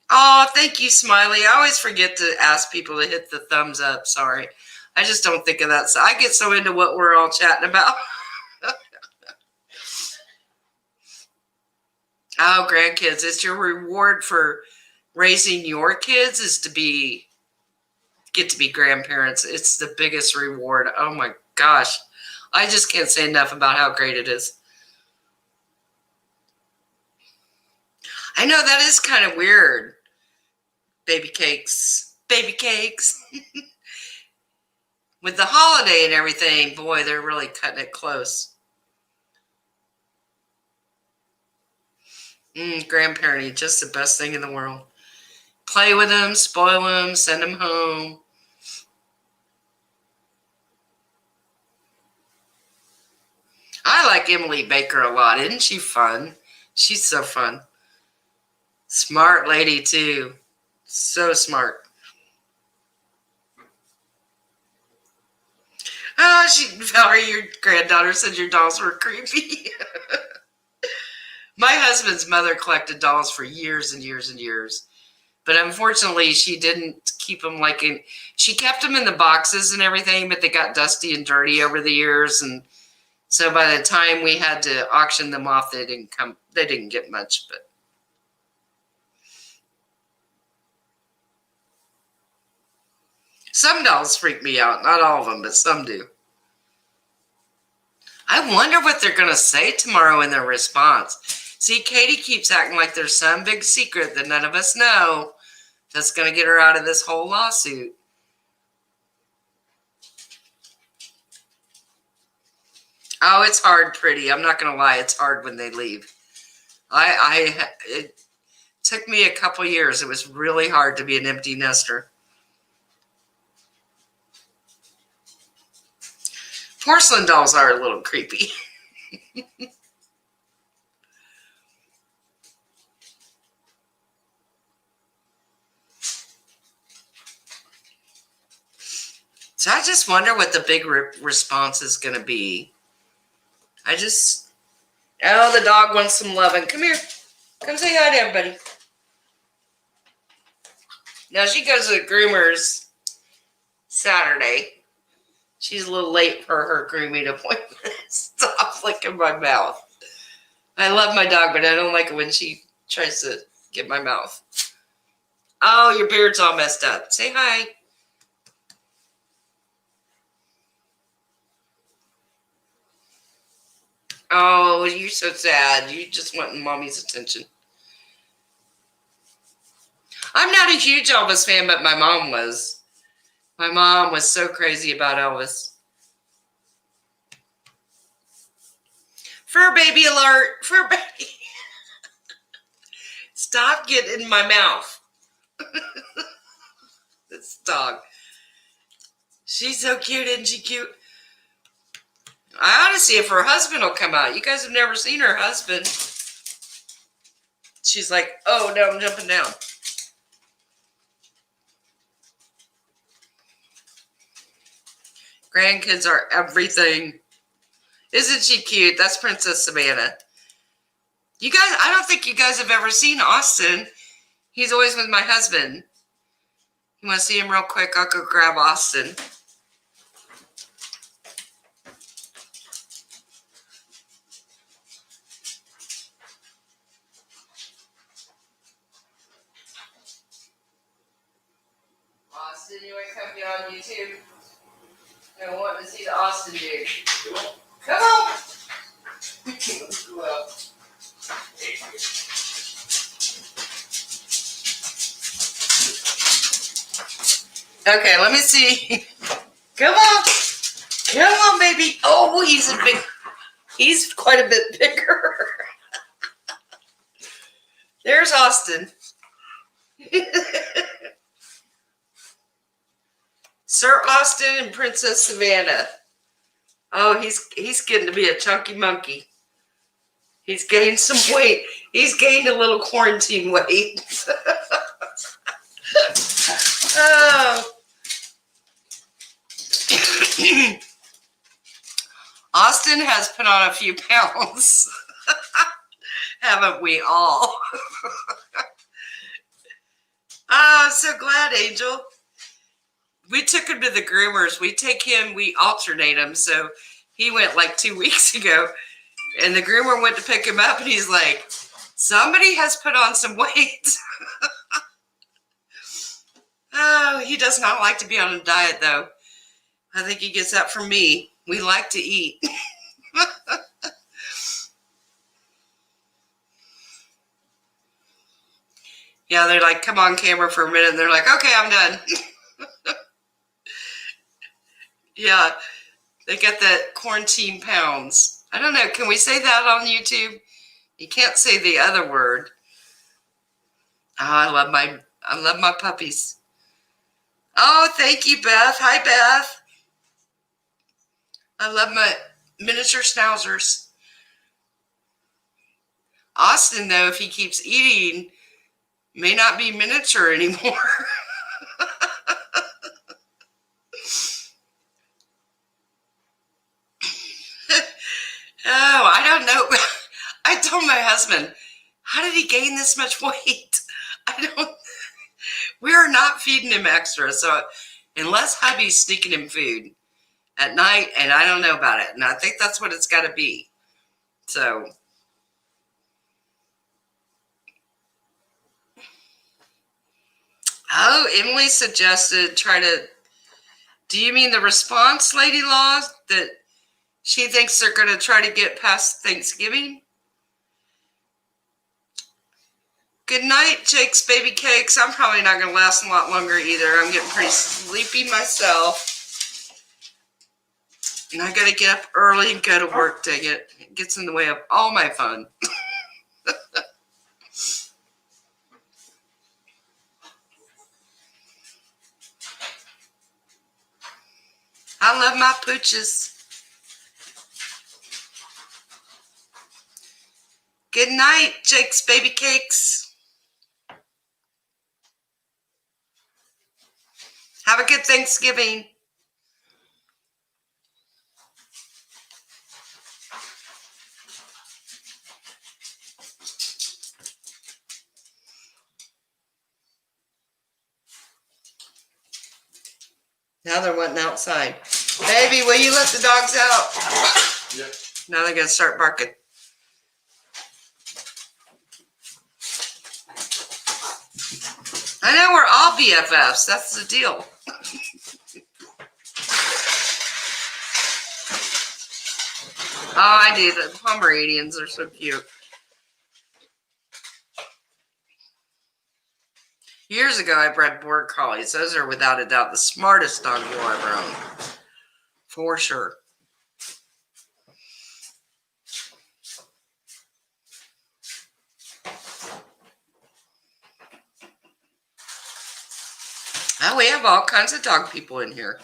Oh, thank you, Smiley. I always forget to ask people to hit the thumbs up. Sorry. I just don't think of that. So I get so into what we're all chatting about. Oh, grandkids. It's your reward for raising your kids is to get to be grandparents. It's the biggest reward. Oh my gosh. I just can't say enough about how great it is. I know that is kind of weird. Baby cakes. Baby cakes. With the holiday and everything, boy, they're really cutting it close. Grandparenting, just the best thing in the world. Play with them, spoil them, send them home. I like Emily Baker a lot. Isn't she fun? She's so fun. Smart lady, too. So smart. Oh, Valerie, your granddaughter said your dolls were creepy. My husband's mother collected dolls for years and years and years. But unfortunately, she didn't keep them she kept them in the boxes and everything, but they got dusty and dirty over the years. And so by the time we had to auction them off, they didn't get much, but. Some dolls freak me out. Not all of them, but some do. I wonder what they're going to say tomorrow in their response. See, Katie keeps acting like there's some big secret that none of us know that's going to get her out of this whole lawsuit. Oh, it's hard, pretty. I'm not going to lie. It's hard when they leave. It took me a couple years. It was really hard to be an empty nester. Porcelain dolls are a little creepy. So I just wonder what the big response is going to be. Oh, the dog wants some loving. Come here. Come say hi to everybody. Now she goes to the groomer's Saturday. She's a little late for her grooming appointment. Stop licking my mouth. I love my dog, but I don't like it when she tries to get my mouth. Oh, your beard's all messed up. Say hi. Oh, you're so sad. You just want mommy's attention. I'm not a huge Elvis fan, but my mom was. My mom was so crazy about Elvis. Fur baby alert. Fur baby. Stop getting in my mouth. This dog. She's so cute, isn't she cute? I ought to see if her husband will come out. You guys have never seen her husband. She's like, oh, no, I'm jumping down. Grandkids are everything. Isn't she cute? That's Princess Savannah. You guys, I don't think you guys have ever seen Austin. He's always with my husband. You want to see him real quick? I'll go grab Austin. Austin, you want to come get on YouTube? I want to see the Austin dude. Come on! Well. Okay, let me see. Come on. Come on, baby. Oh, he's quite a bit bigger. There's Austin. Sir Austin and Princess Savannah. Oh, he's getting to be a chunky monkey. He's gained some weight. He's gained a little quarantine weight. Oh. Austin has put on a few pounds. Haven't we all? Oh, I'm so glad, Angel. We took him to the groomers. We alternate him. So he went like 2 weeks ago. And the groomer went to pick him up. And he's like, somebody has put on some weight. Oh, he does not like to be on a diet, though. I think he gets that from me. We like to eat. Yeah, they're like, come on camera for a minute. And they're like, okay, I'm done. Yeah, they got that quarantine pounds. I don't know. Can we say that on YouTube? You can't say the other word. Oh, I love my puppies. Oh, thank you, Beth. Hi, Beth. I love my miniature schnauzers. Austin, though, if he keeps eating, may not be miniature anymore. Oh, I don't know. I told my husband, how did he gain this much weight? We are not feeding him extra. So unless hubby's sneaking him food at night, and I don't know about it. And I think that's what it's got to be. So. Oh, Emily suggested do you mean the response, Lady Law, that she thinks they're going to try to get past Thanksgiving? Good night, Jake's Baby Cakes. I'm probably not going to last a lot longer either. I'm getting pretty sleepy myself. And I got to get up early and go to work, dang it. It gets in the way of all my fun. I love my pooches. Good night, Jake's Baby Cakes. Have a good Thanksgiving. Now they're wanting outside. Baby, will you let the dogs out? Yep. Now they're going to start barking. I know we're all BFFs. That's the deal. Oh, I do. The Pomeranians are so cute. Years ago, I bred Border Collies. Those are without a doubt the smartest dog you'll ever own. For sure. Oh, we have all kinds of dog people in here.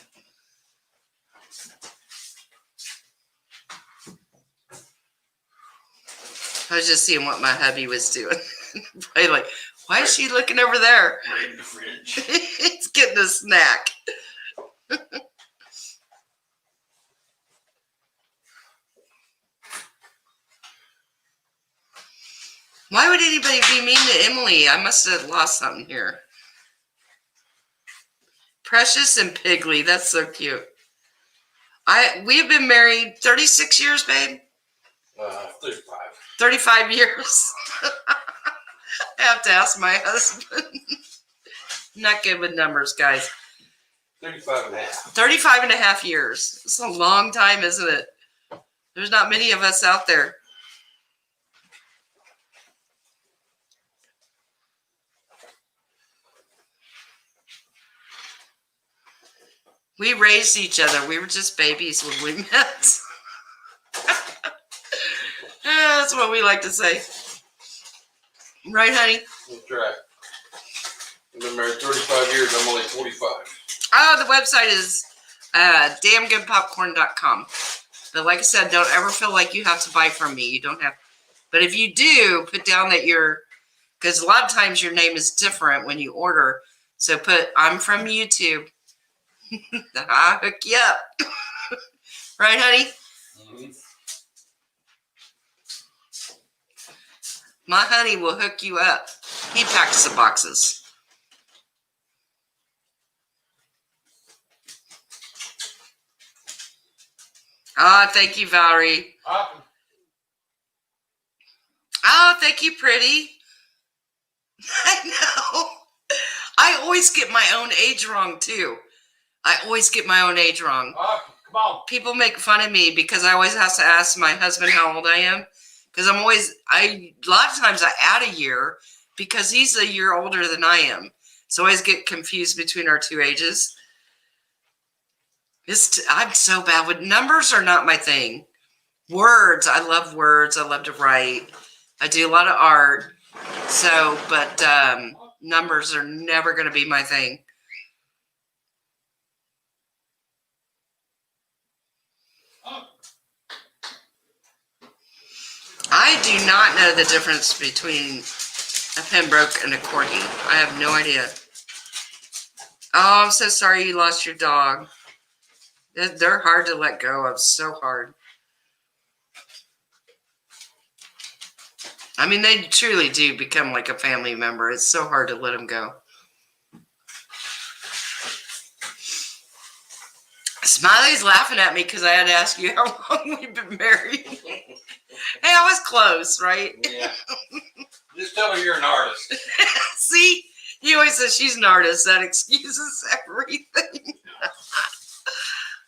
I was just seeing what my hubby was doing. Probably like, why is she looking over there? Right in the fridge. He's getting a snack. Why would anybody be mean to Emily? I must have lost something here. Precious and Piggly. That's so cute. We have been married 36 years, babe. 35. 35 years. I have to ask my husband. Not good with numbers, guys. 35 and a half. 35 and a half years. It's a long time, isn't it? There's not many of us out there. We raised each other. We were just babies when we met. That's what we like to say. Right, honey? That's right. I've been married 35 years. I'm only 45. Oh, the website is damngoodpopcorn.com. But like I said, don't ever feel like you have to buy from me. You don't have. But if you do, put down that because a lot of times your name is different when you order. So put, I'm from YouTube. I'll hook you up. Right, honey? Mm-hmm. My honey will hook you up. He packs the boxes. Oh, thank you, Valerie. Awesome. Oh, thank you, pretty. I know. I always get my own age wrong, too. I always get my own age wrong. Awesome. Come on. People make fun of me because I always have to ask my husband how old I am. Because a lot of times I add a year because he's a year older than I am. So I always get confused between our two ages. I'm so bad with numbers. Are not my thing. Words. I love words. I love to write. I do a lot of art. So, but numbers are never going to be my thing. I do not know the difference between a Pembroke and a Corgi. I have no idea. Oh, I'm so sorry you lost your dog. They're hard to let go of. So hard. I mean, they truly do become like a family member. It's so hard to let them go. Smiley's laughing at me because I had to ask you how long we've been married. Hey, I was close, right? Yeah. Just tell her you're an artist. See? He always says she's an artist. That excuses everything.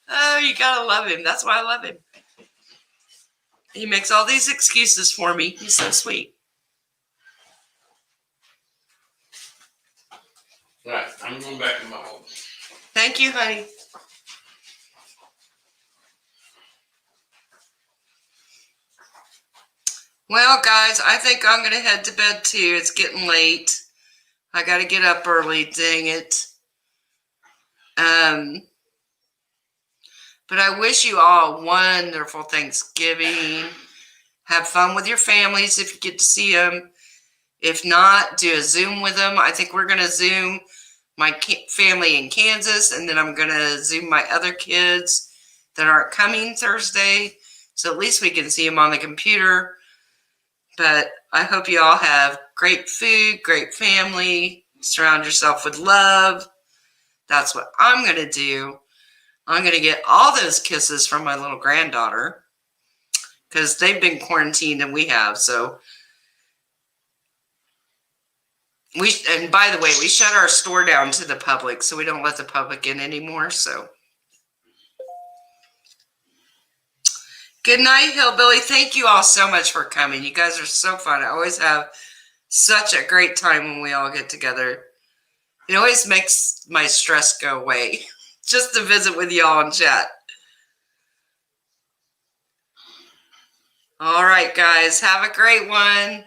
Oh, you gotta love him. That's why I love him. He makes all these excuses for me. He's so sweet. Right. I'm going back to my home. Thank you, honey. Well, guys, I think I'm going to head to bed, too. It's getting late. I got to get up early. Dang it. But I wish you all a wonderful Thanksgiving. Have fun with your families if you get to see them. If not, do a Zoom with them. I think we're going to Zoom my family in Kansas, and then I'm going to Zoom my other kids that aren't coming Thursday. So at least we can see them on the computer. But I hope you all have great food, great family. Surround yourself with love. That's what I'm going to do. I'm going to get all those kisses from my little granddaughter because they've been quarantined and we have. So and by the way, we shut our store down to the public, so we don't let the public in anymore. So good night, Hillbilly. Thank you all so much for coming. You guys are so fun. I always have such a great time when we all get together. It always makes my stress go away just to visit with y'all and chat. All right, guys. Have a great one.